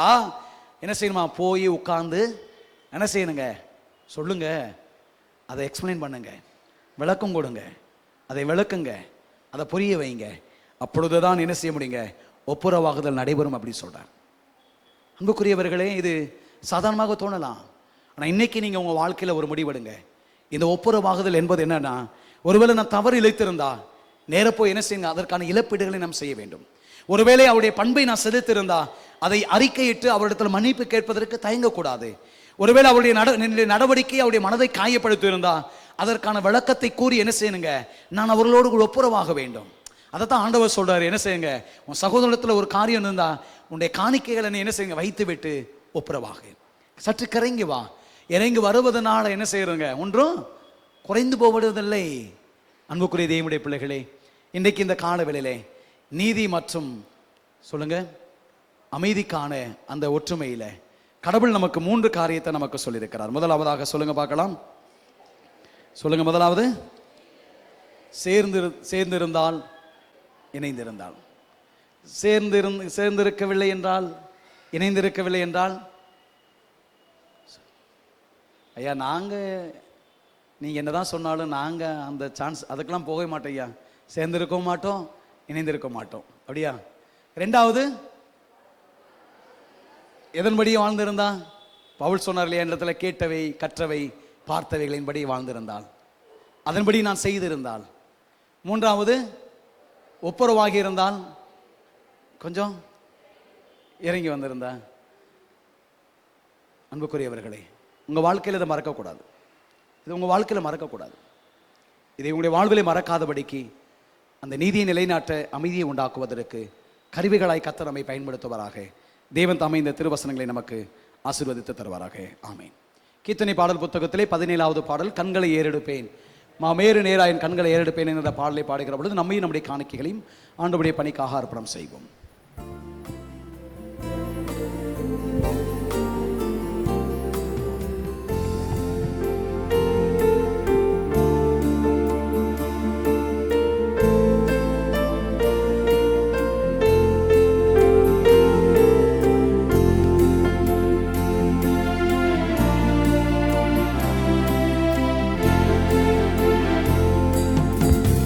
என்ன செய்யணுமா? போய் உட்கார்ந்து என்ன செய்யணுங்க? சொல்லுங்க, அதை எக்ஸ்பிளைன் பண்ணுங்க, விளக்கம் கொடுங்க, அதை விளக்குங்க, அதை புரிய வைங்க. அப்பொழுதுதான் என்ன செய்ய முடியுங்க? ஒப்புரவாகுதல் நடைபெறும் அப்படி சொல்றார். அன்புக்குரியவர்களே, இது சாதாரணமாக தோணலாம். ஆனால் இன்னைக்கு நீங்கள் உங்கள் வாழ்க்கையில் ஒரு முடிவெடுங்க. இந்த ஒப்புரவாகுதல் என்பது என்னன்னா, ஒருவேளை நான் தவறு இழைத்திருந்தா நேர போய் என்ன செய்யுங்க? அதற்கான இழப்பீடுகளை நாம் செய்ய வேண்டும். ஒருவேளை அவருடைய பண்பை நான் சிதைத்திருந்தா அதை அறிக்கையிட்டு அவரிடத்தில் மன்னிப்பு கேட்பதற்கு தயங்கக்கூடாது. ஒருவேளை அவருடைய நடவடிக்கை அவருடைய மனதை காயப்படுத்தியிருந்தா அதற்கான விளக்கத்தை கூறி என்ன செய்யணுங்க? நான் அவர்களோடு ஒப்புரவாக வேண்டும். அதைத்தான் ஆண்டவர் சொல்றாரு, என்ன செய்யுங்க? உன் சகோதரத்தில் ஒரு காரியம் இருந்தா உன்னுடைய காணிக்கைகளை நீ என்ன செய்யுங்க? வைத்து விட்டு ஒப்புரவாக சற்று கிறங்கி வா. இறங்கி வருவதனால என்ன செய்யறங்க? ஒன்றும் குறைந்து போவதில்லை. அன்புக்குரிய தேவனுடைய பிள்ளைகளே, இன்றைக்கு இந்த காலவேளையிலே நீதி மற்றும் சொல்லுங்க அமைதிக்கான அந்த ஒற்றுமையில கடவுள் நமக்கு 3 காரியத்தை நமக்கு சொல்லியிருக்கிறார். முதலாவதாக சொல்லுங்க பார்க்கலாம். சொல்லுங்க, முதலாவது சேர்ந்திருந்தால் இணைந்திருந்தால். சேர்ந்திருக்கவில்லை என்றால், இணைந்திருக்கவில்லை என்றால், ஐயா நீங்கள் என்னதான் சொன்னாலும் நாங்கள் அந்த சான்ஸ் அதுக்கெல்லாம் போகவே மாட்டோம் ஐயா. சேர்ந்திருக்க மாட்டோம், இணைந்திருக்க மாட்டோம். அப்படியா? ரெண்டாவது, எதன்படியும் வாழ்ந்திருந்தா, பவுல் சொன்னார் இல்லையா, இடத்துல கேட்டவை கற்றவை பார்த்தவைகளின்படி வாழ்ந்திருந்தால், அதன்படி நான் செய்திருந்தால். மூன்றாவது, ஒப்புரவாகி இருந்தால், கொஞ்சம் இறங்கி வந்திருந்தா. அன்புக்குரியவர்களே, உங்கள் வாழ்க்கையில் இதை மறக்கக்கூடாது. இது உங்கள் வாழ்க்கையில் மறக்கக்கூடாது. இதை உங்களுடைய வாழ்விலை மறக்காதபடிக்கு அந்த நீதியை நிலைநாட்ட, அமைதியை உண்டாக்குவதற்கு கருவிகளாய் கர்த்தர் நம்மை பயன்படுத்துவாராக. தேவன் தாமே இந்த திருவசனங்களை நமக்கு ஆசீர்வதித்து தருவாராக. ஆமேன். கீர்த்தனை பாடல் புத்தகத்திலே 17வது பாடல், கண்களை ஏறெடுப்பேன் மாமேறு நேரா என் கண்களை ஏறெடுப்பேன் என்ற பாடலை பாடுகிற பொழுது நம்மையும் நம்முடைய காணிக்கைகளையும் ஆண்டவருடைய பணிக்காக அர்ப்பணம் செய்வோம்.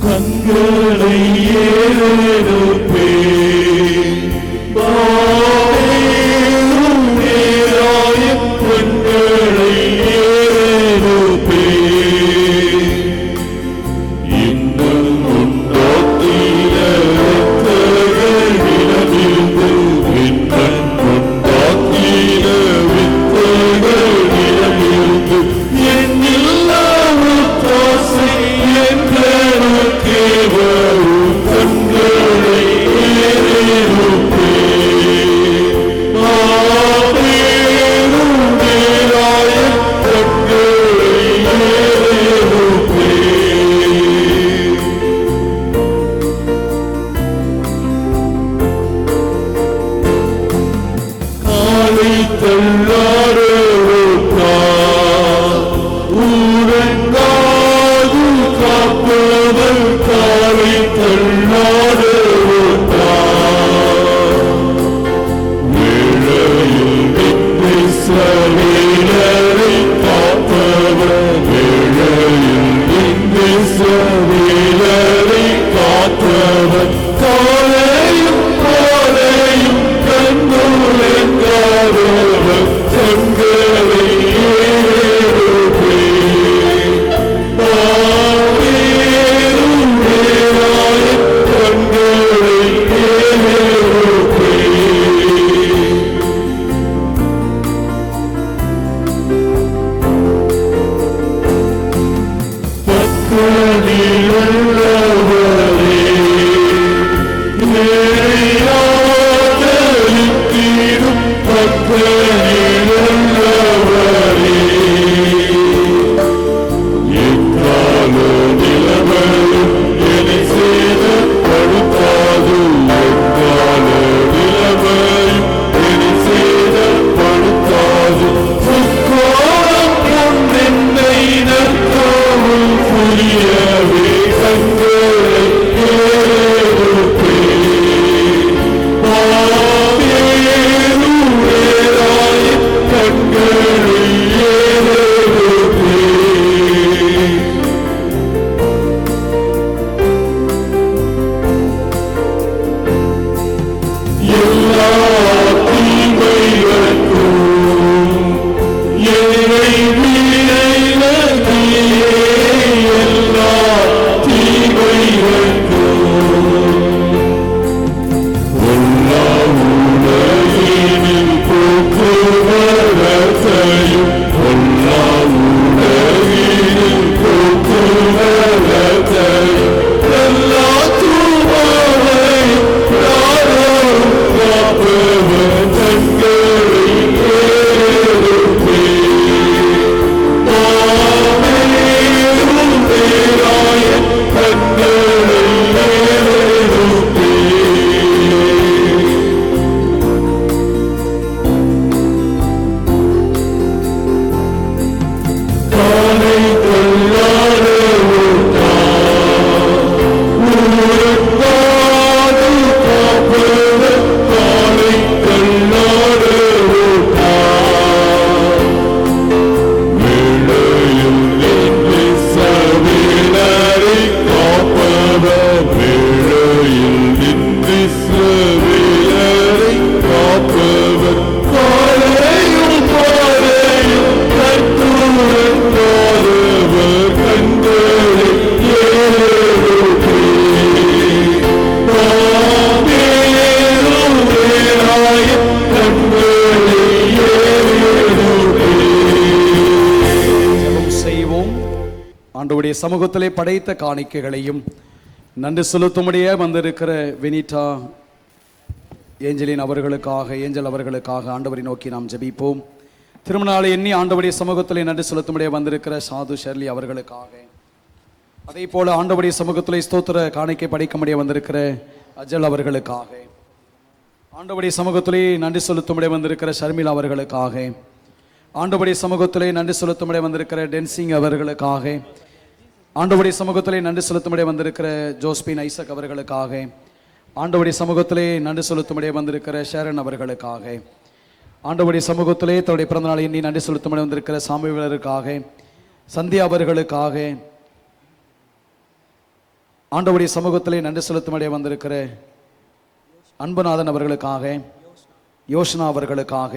கண்களை ஏறெடுப்பேன் மாமேறு நேராய கண்களை ஏறெடுப்பேன் இன்னும் உண்டாக்கிய ரத்தகளிடமிருந்து இன்னும் உண்டாக்கிய தள்ளாடுவோட்டார் உறங்காது காப்பவர் காலை தள்ளாடுவோட்டார் வேளையில் நின்று இஸ்ரவேலரை காப்பவர் வேளையில் நின்று இஸ்ரவேலரை காப்பவர் காலையும் மாலையும் கண்ணுலங்காதவர் கண்களை ஏறெடுப்பே ஆவேரும் வேலாய கண்களை ஏறெடுப்பே பக்கனிலுள்ளவரே நேயாதலித்தீரும் பக்கனிலுள்ளவரே எக்கால நிலவரும் என்னை சேதப்படுத்தாது எக்கால நிலவரும் என்னை சேதப்படுத்தாது சுக்கோலம் கொண்டென்னை நற்காவல் புரியவே கண்களை ஏறெடுப்பே ஆவேரும் வேலாய கண்களை ஏறெடுப்பே எல்லா தீமைகளுக்கும் என்னை விலக்கியே எல்லா தீமைகளுக்கும் எல்லா உலகினில் போக்குவரத்தையும் எல்லா உலகினில் போக்குவரத்தையும் எல்லா தூவாரையும் யாரும் காப்பவர் கண்களை ஏறெடுப்பே ஆவேரும் வேலாய கண்களை ஏறெடுப்பே காலை தள்ளாடுவோட்டார் உறங்காது காப்பவர் காலை தள்ளாடுவோட்டார் வேளையில் நின்று இஸ்ரவேலரை காப்பவர் வேளையில் நின்று இஸ்ரவேலரை காப்பவர் காலையும் மாலையும் கண்ணுலங்காதவர் கண்களை ஏறெடுப்பே ஆவேரும் வேலாய கண்களை ஏறெடுப்பே ஜெபம் செய்வோம். ஆண்டவருடைய சமூகத்திலே படைத்த காணிக்கைகளையும் நன்றி செலுத்தும்படியே வந்திருக்கிற வினிதா ஏஞ்சல் அவர்களுக்காக ஆண்டவரை நோக்கி நாம் ஜெபிப்போம். திருமண நாளை எண்ணி ஆண்டவருடைய சமூகத்திலே நன்றி செலுத்தும்படியே வந்திருக்கிற சாது ஷெர்லி அவர்களுக்காக, அதே போல ஆண்டவருடைய சமூகத்திலே ஸ்தோத்திர காணிக்கை படைக்கும்படியே வந்திருக்கிற அஜல் அவர்களுக்காக, ஆண்டவருடைய சமூகத்திலே நன்றி செலுத்தும்படியே வந்திருக்கிற ஷர்மிளா அவர்களுக்காக, ஆண்டவருடைய சமூகத்திலே நன்றி செலுத்தும்படியே வந்திருக்கிற டென்சிங் அவர்களுக்காக, ஆண்டவருடைய சமூகத்திலே நன்றி செலுத்தும்படியே வந்திருக்கிற ஜோஸ்பின் ஐசக் அவர்களுக்காக, ஆண்டவருடைய சமூகத்திலே நன்றி செலுத்தும்படியே வந்திருக்கிற ஷேரன் அவர்களுக்காக, ஆண்டவருடைய சமூகத்திலே தன்னுடைய பிறந்த நாளை எண்ணி நன்றி செலுத்தும்படி வந்திருக்கிற சாமுவேலருக்காக, சந்தியா அவர்களுக்காக, ஆண்டவருடைய சமூகத்திலே நன்றி செலுத்தும்படி வந்திருக்கிற அன்புநாதன் அவர்களுக்காக, யோசனா அவர்களுக்காக,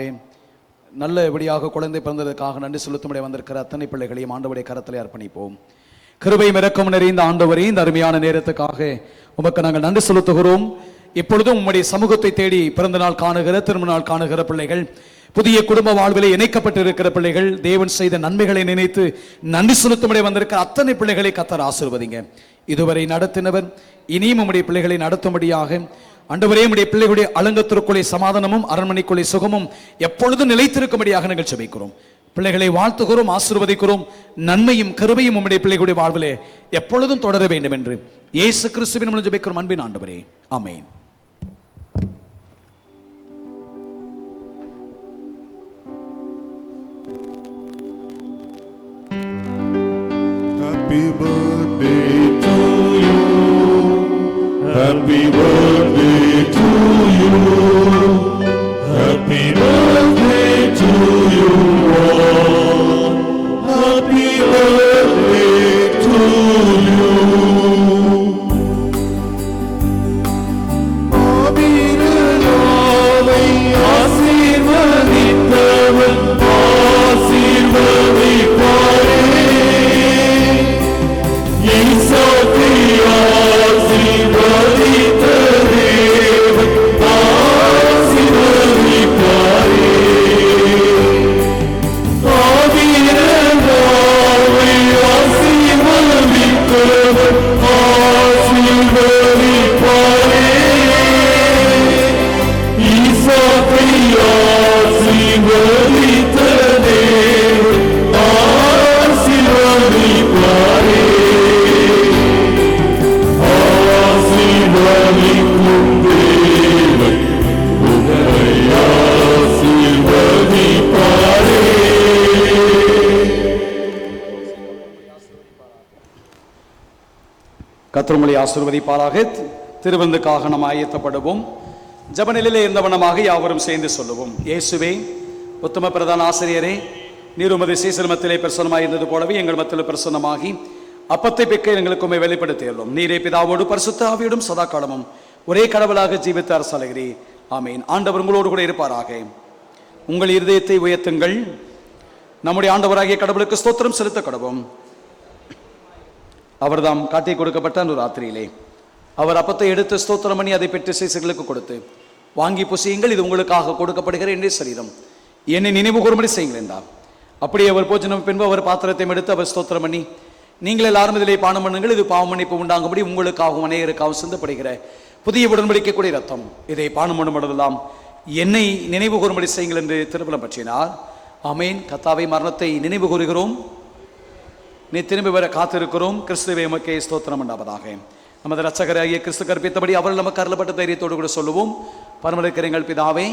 நல்லபடியாக குழந்தை பிறந்ததற்காக நன்றி செலுத்தும்படி வந்திருக்கிற அத்தனை பிள்ளைகளையும் ஆண்டவருடைய கரத்திலே அர்ப்பணிப்போம். கிருபையும் இரக்கம் நிறைந்த ஆண்டவரே, இந்த அருமையான நேரத்துக்காக உமக்கு நாங்கள் நன்றி செலுத்துகிறோம். இப்பொழுதும் உம்முடைய சமூகத்தை தேடி பிறந்த நாள் காணுகிற, திருமண நாள் காணுகிற பிள்ளைகள், புதிய குடும்ப வாழ்விலே இணைக்கப்பட்டு இருக்கிற பிள்ளைகள், தேவன் செய்த நன்மைகளை நினைத்து நன்றி செலுத்தும்படி வந்திருக்கிற அத்தனை பிள்ளைகளை கர்த்தர் ஆசீர்வதிங்க. இதுவரை நடத்தினவர் இனியும் உம்முடைய பிள்ளைகளை நடத்தும்படியாக ஆண்டவரே, உம்முடைய பிள்ளைகளுடைய அலங்கத்திற்குள்ளே சமாதானமும் அரண்மனைக்குள்ளே சுகமும் எப்பொழுதும் நிலைத்திருக்கும்படியாக நாங்கள் ஜெபிக்கிறோம். பிள்ளைகளை வாழ்த்துகிறோம், ஆசீர்வதிக்கிறோம். நன்மையும் கருவையும் உம்முடைய பிள்ளைகளுடைய வாழ்விலே எப்பொழுதும் தொடர வேண்டும் என்று இயேசு கிறிஸ்துவின் மூலம் ஜெபிக்கிறோம் அன்பின் ஆண்டவரே, ஆமென். Happy birthday to you. Happy birthday to you all. Happy birthday to you. ஆபிரகாமை ஆசீர்வதித்தவர் ஆசீர்வதிப்பாரே. ஈசாக்கை ஆசீர்வதித்த தேவன் ஆசீர்வதிப்பாரே. ஆபிரகாமை ஆசீர்வதித்தவர் ஆசீர்வதிப்பாரே. ஈசாக்கை ஆசீர்வதித்த தேவன் ஆசீர்வதிப்பாரே. ஆசீர்வதிக்கும் தேவன் உங்களை ஆசீர்வதிப்பாரே. கர்த்தர் உங்களை ஆசீர்வதிப்பாராக. திருவிருந்துக்காக நாம் ஆயத்தப்படுவோம். ஜெபநிலையிலே இருந்த வண்ணமாக யாவரும் சேர்ந்து சொல்லுவோம். இயேசுவே, உத்தம பிரதான ஆசிரியரே, நீர் உமது சீசனமத்திலே பிரசன்னமாய் இருந்தது போலவே எங்கள் மத்தியில் பிரசன்னமாகி அப்பத்தை பெக்க எங்களுக்கு உம்மை வெளிப்படுத்தியுள்ளோம். நீரே பிதாவோடு பரிசுத்த ஆவியோடும் சதா காலமும் ஒரே கடவுளாக ஜீவித்து அரசாளுகிறீர். ஆமீன். ஆண்டவர் உங்களோடு கூட இருப்பாராக. உங்கள் இருதயத்தை உயர்த்துங்கள். நம்முடைய ஆண்டவராகிய கடவுளுக்கு ஸ்தோத்திரம் செலுத்த கடவும். அவர்தாம் காட்டி கொடுக்கப்பட்ட அந்த ராத்திரியிலே அவர் அப்பத்தை எடுத்து ஸ்தோத்திரம் பண்ணி அதை பெற்று சீசர்களுக்கு கொடுத்து, வாங்கி புசியுங்கள், இது உங்களுக்காக கொடுக்கப்படுகிற என்னுடைய சரீரம், என்னை நினைவு கூறும்படி செய்யுங்கள் என்றார். அப்படியே அவர் போஜனம் பின்பு அவர் பாத்திரத்தை எடுத்து அவர் ஸ்தோத்திரம் பண்ணி, நீங்கள் எல்லாரும் இதிலே பானம் பண்ணுங்கள், இது பாவ மன்னிப்பு உண்டாகும்படி உங்களுக்காகவும் அநேகருக்காகவும் சிந்தப்படுகிற புதிய உடன்படிக்கக்கூடிய ரத்தம், இதை பானம் பண்ணும்பொழுதெல்லாம் என்னை நினைவு கூறும்படி செய்யுங்கள் என்று திருப்பலம் பற்றினார். ஆமேன். கர்த்தாவே, மரணத்தை நினைவு கூறுகிறோம், நீ திரும்பி வர காத்திருக்கிறோம். கிறிஸ்துவே உமக்கே ஸ்தோத்திரம் உண்டாவதாக. நமது இரட்சகராகிய கிறிஸ்து கற்பித்தபடி அவர்கள் நமக்கு அருளப்பட்ட தைரியத்தோடு கூட சொல்லுவோம். பரமரிக்கிற எங்கள் பிதாவே,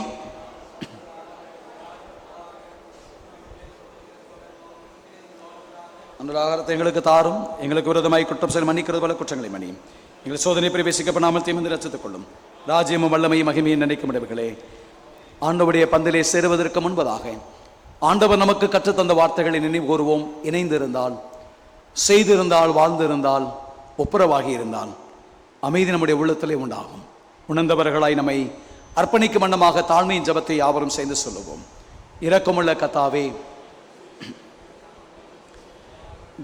அந்த ஆகாரத்தை எங்களுக்கு தாரும், எங்களுக்கு விரோதமாய் குற்றம் செய்ய மன்னிக்கிறது பல குற்றங்களை மன்னியும், எங்கள் சோதனை பிரவேசிக்கப்படாமல் தீமிந்து ரட்சித்துக் கொள்ளும். ராஜ்யமும் வல்லமையும் மகிமையும் நினைக்கும் இடவுகளே, ஆண்டவருடைய பந்திலே சேருவதற்கு முன்பதாக ஆண்டவர் நமக்கு கற்றுத்தந்த வார்த்தைகளை நினைவு கூறுவோம். இணைந்திருந்தால், செய்திருந்தால், வாழ்ந்திருந்தால், ஒப்புரவாகி இருந்தால் அமைதி நம்முடைய உள்ளத்திலே உண்டாகும். உணர்ந்தவர்களாய் நம்மை அர்ப்பணிக்கும் வண்ணமாக தாழ்மையின் ஜபத்தை யாவரும் சேர்ந்து சொல்லுவோம். இரக்கமுள்ள கர்த்தாவே,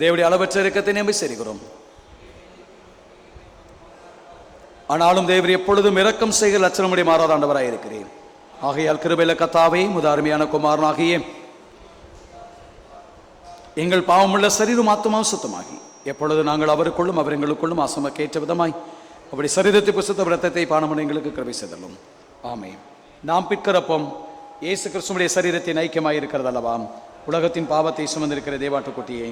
தேவனுடைய அளவற்ற இரக்கத்தை நம்பி சேருகிறோம். ஆனாலும் தேவர் எப்பொழுதும் இரக்கம் செய்கிற லட்சணமுடைய மாறாத ஆண்டவராய் இருக்கிறேன். ஆகையால் கிருபையுள்ள கர்த்தாவே, முத அருமையான குமாரனாகிய எங்கள் பாவமுள்ள சரீரம் ஆத்துமாவும் சுத்தமாகி எப்பொழுது நாங்கள் அவருக்குள்ளும் அவர் எங்களுக்குள்ளும் ஆசமக்கேற்ற விதமாய் அப்படி சரீரத்தை புசுத்த ரத்தத்தை பானமன எங்களுக்கு கிருபை செய்தலும். ஆமென். நாம் பிற்கிறப்பம் இயேசு கிறிஸ்துவுடைய சரீரத்தின் ஐக்கியமாய் இருக்கிறது அல்லவா? உலகத்தின் பாவத்தை சுமந்திருக்கிற தேவாட்டுக்குட்டியே,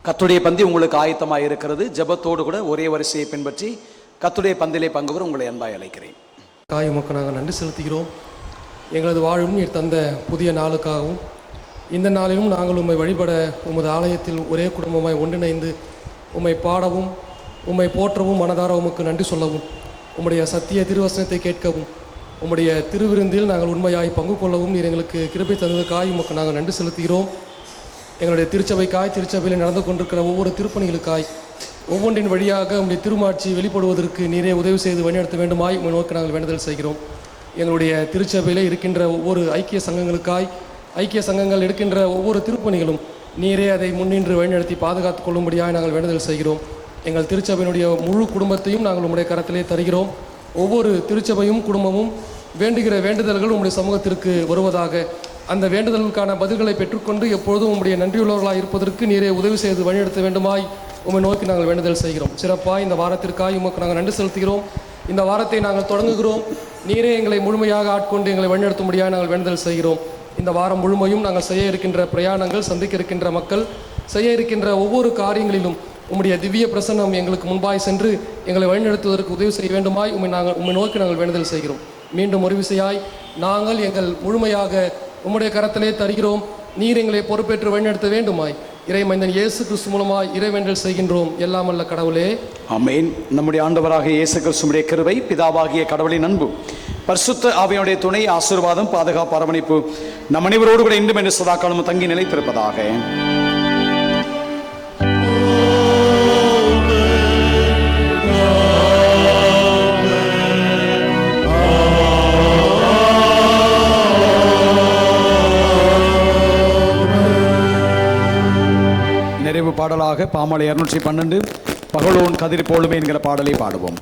கர்த்தருடைய பந்தி உங்களுக்கு ஆயத்தமாக இருக்கிறது. ஜெபத்தோடு கூட ஒரே வரிசையை பின்பற்றி கர்த்தருடைய பந்திலே பங்கு பெற உங்களை அன்பாய் அழைக்கிறேன். காய் உமக்கு நாங்கள் நன்றி செலுத்துகிறோம். எங்களது வாழும் நீர் தந்த புதிய நாளுக்காகவும் இந்த நாளிலும் நாங்கள் உம்மை வழிபட உமது ஆலயத்தில் ஒரே குடும்பமாய் ஒன்றிணைந்து உம்மை பாடவும் உம்மை போற்றவும் மனதார உமக்கு நன்றி சொல்லவும் உம்முடைய சத்திய திருவசனத்தை கேட்கவும் உம்முடைய திருவிருந்தில் நாங்கள் உண்மையாய் பங்கு கொள்ளவும் நீர் எங்களுக்கு கிருபை தந்ததுக்காய் உமக்கு நாங்கள் நன்றி செலுத்துகிறோம். எங்களுடைய திருச்சபைக்காய், திருச்சபையில் நடந்து கொண்டிருக்கிற ஒவ்வொரு திருப்பணிகளுக்காய், ஒவ்வொன்றின் வழியாக உங்களுடைய திருமாட்சி வெளிப்படுவதற்கு நீரே உதவி செய்து வழிநடத்த வேண்டுமாய் உங்கள் நோக்கி நாங்கள் வேண்டுதல் செய்கிறோம். எங்களுடைய திருச்சபையில் இருக்கின்ற ஒவ்வொரு ஐக்கிய சங்கங்களுக்காய், ஐக்கிய சங்கங்கள் எடுக்கின்ற ஒவ்வொரு திருப்பணிகளும் நீரே அதை முன்னின்று வழிநடத்தி பாதுகாத்துக் கொள்ளும்படியாக நாங்கள் வேண்டுதல் செய்கிறோம். எங்கள் திருச்சபையினுடைய முழு குடும்பத்தையும் நாங்கள் உங்களுடைய கரத்திலே தருகிறோம். ஒவ்வொரு திருச்சபையும் குடும்பமும் வேண்டுகிற வேண்டுதல்கள் உங்களுடைய சமூகத்திற்கு வருவதாக, அந்த வேண்டுதலுக்கான பதில்களை பெற்றுக்கொண்டு எப்பொழுதும் உங்களுடைய நன்றியுள்ளவர்களாக இருப்பதற்கு நீரே உதவி செய்து வழிநடத்த வேண்டுமாய் உம்மை நோக்கி நாங்கள் வேண்டுதல் செய்கிறோம். சிறப்பாக இந்த வாரத்திற்காக உமக்கு நாங்கள் நன்றி செலுத்துகிறோம். இந்த வாரத்தை நாங்கள் தொடங்குகிறோம். நீரே எங்களை முழுமையாக ஆட்கொண்டு எங்களை வழிநடத்தும்படியாக நாங்கள் வேண்டுதல் செய்கிறோம். இந்த வாரம் முழுமையும் நாங்கள் செய்ய இருக்கின்ற பிரயாணங்கள், சந்திக்க இருக்கின்ற மக்கள், செய்ய இருக்கின்ற ஒவ்வொரு காரியங்களிலும் உம்முடைய திவ்ய பிரசன்னம் எங்களுக்கு முன்பாய் சென்று எங்களை வழிநடத்துவதற்கு உதவி செய்ய வேண்டுமாய் உம்மை நோக்கி நாங்கள் வேண்டுதல் செய்கிறோம். மீண்டும் ஒரு விசையாய் நாங்கள் எங்கள் முழுமையாக உம்முடைய கரத்திலே தருகிறோம். நீர் எங்களை பொறுப்பேற்று வழிநடத்த வேண்டுமாய் இறைமைந்தன் இயேசு கிறிஸ்து மூலமாய் இறைவேண்டல் செய்கின்றோம். எல்லாம் அல்ல கடவுளே, ஆமென். நம்முடைய ஆண்டவராகிய இயேசு கிறிஸ்துவினுடைய கிருபை, பிதாவாகிய கடவுளின் அன்பு, பரிசுத்த ஆவியினுடைய துணை, ஆசீர்வாதம், பாதுகாப்பு, அரவணைப்பு நம் அனைவரோடு கூட இன்றும் என்று சதாகாலமும் தங்கி நிலைத்திருப்பதாக. நிறைவு பாடலாக பாமாலை 212 பகலோன் கதிர் போலுமே என்கிற பாடலை பாடுவோம்.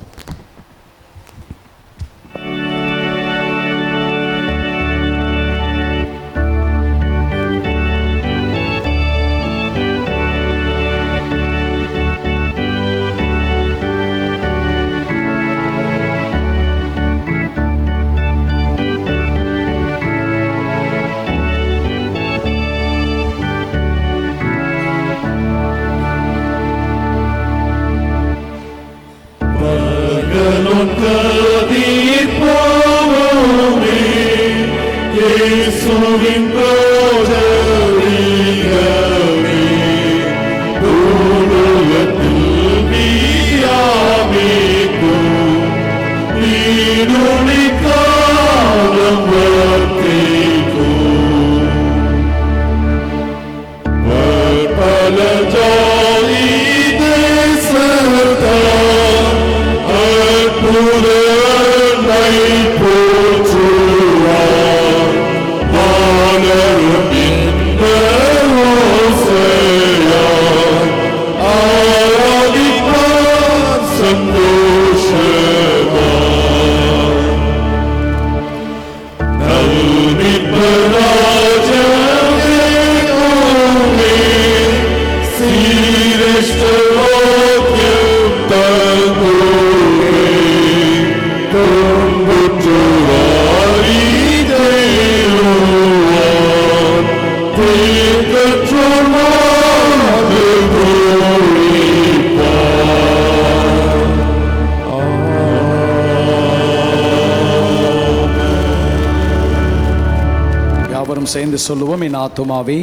சேர்ந்து சொல்லுவோம். என் ஆத்துமாவே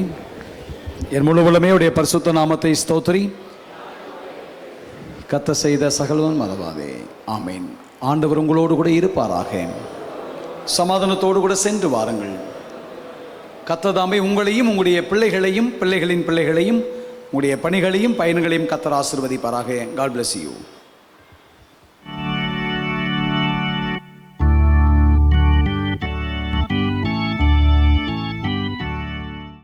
என் முழு உலகமே உடைய பரிசுத்த நாமத்தை ஸ்தோத்திரி, கத்த செய்த சகலவன் மறவாதே. ஆமீன். ஆண்டவர் உங்களோடு கூட இருப்பாராக. சமாதானத்தோடு கூட சென்று வாருங்கள். கத்ததாமே உங்களையும் உங்களுடைய பிள்ளைகளையும் பிள்ளைகளின் பிள்ளைகளையும் உங்களுடைய பணிகளையும் பயன்களையும் கத்தர் ஆசீர்வதிப்பாராக. God bless you.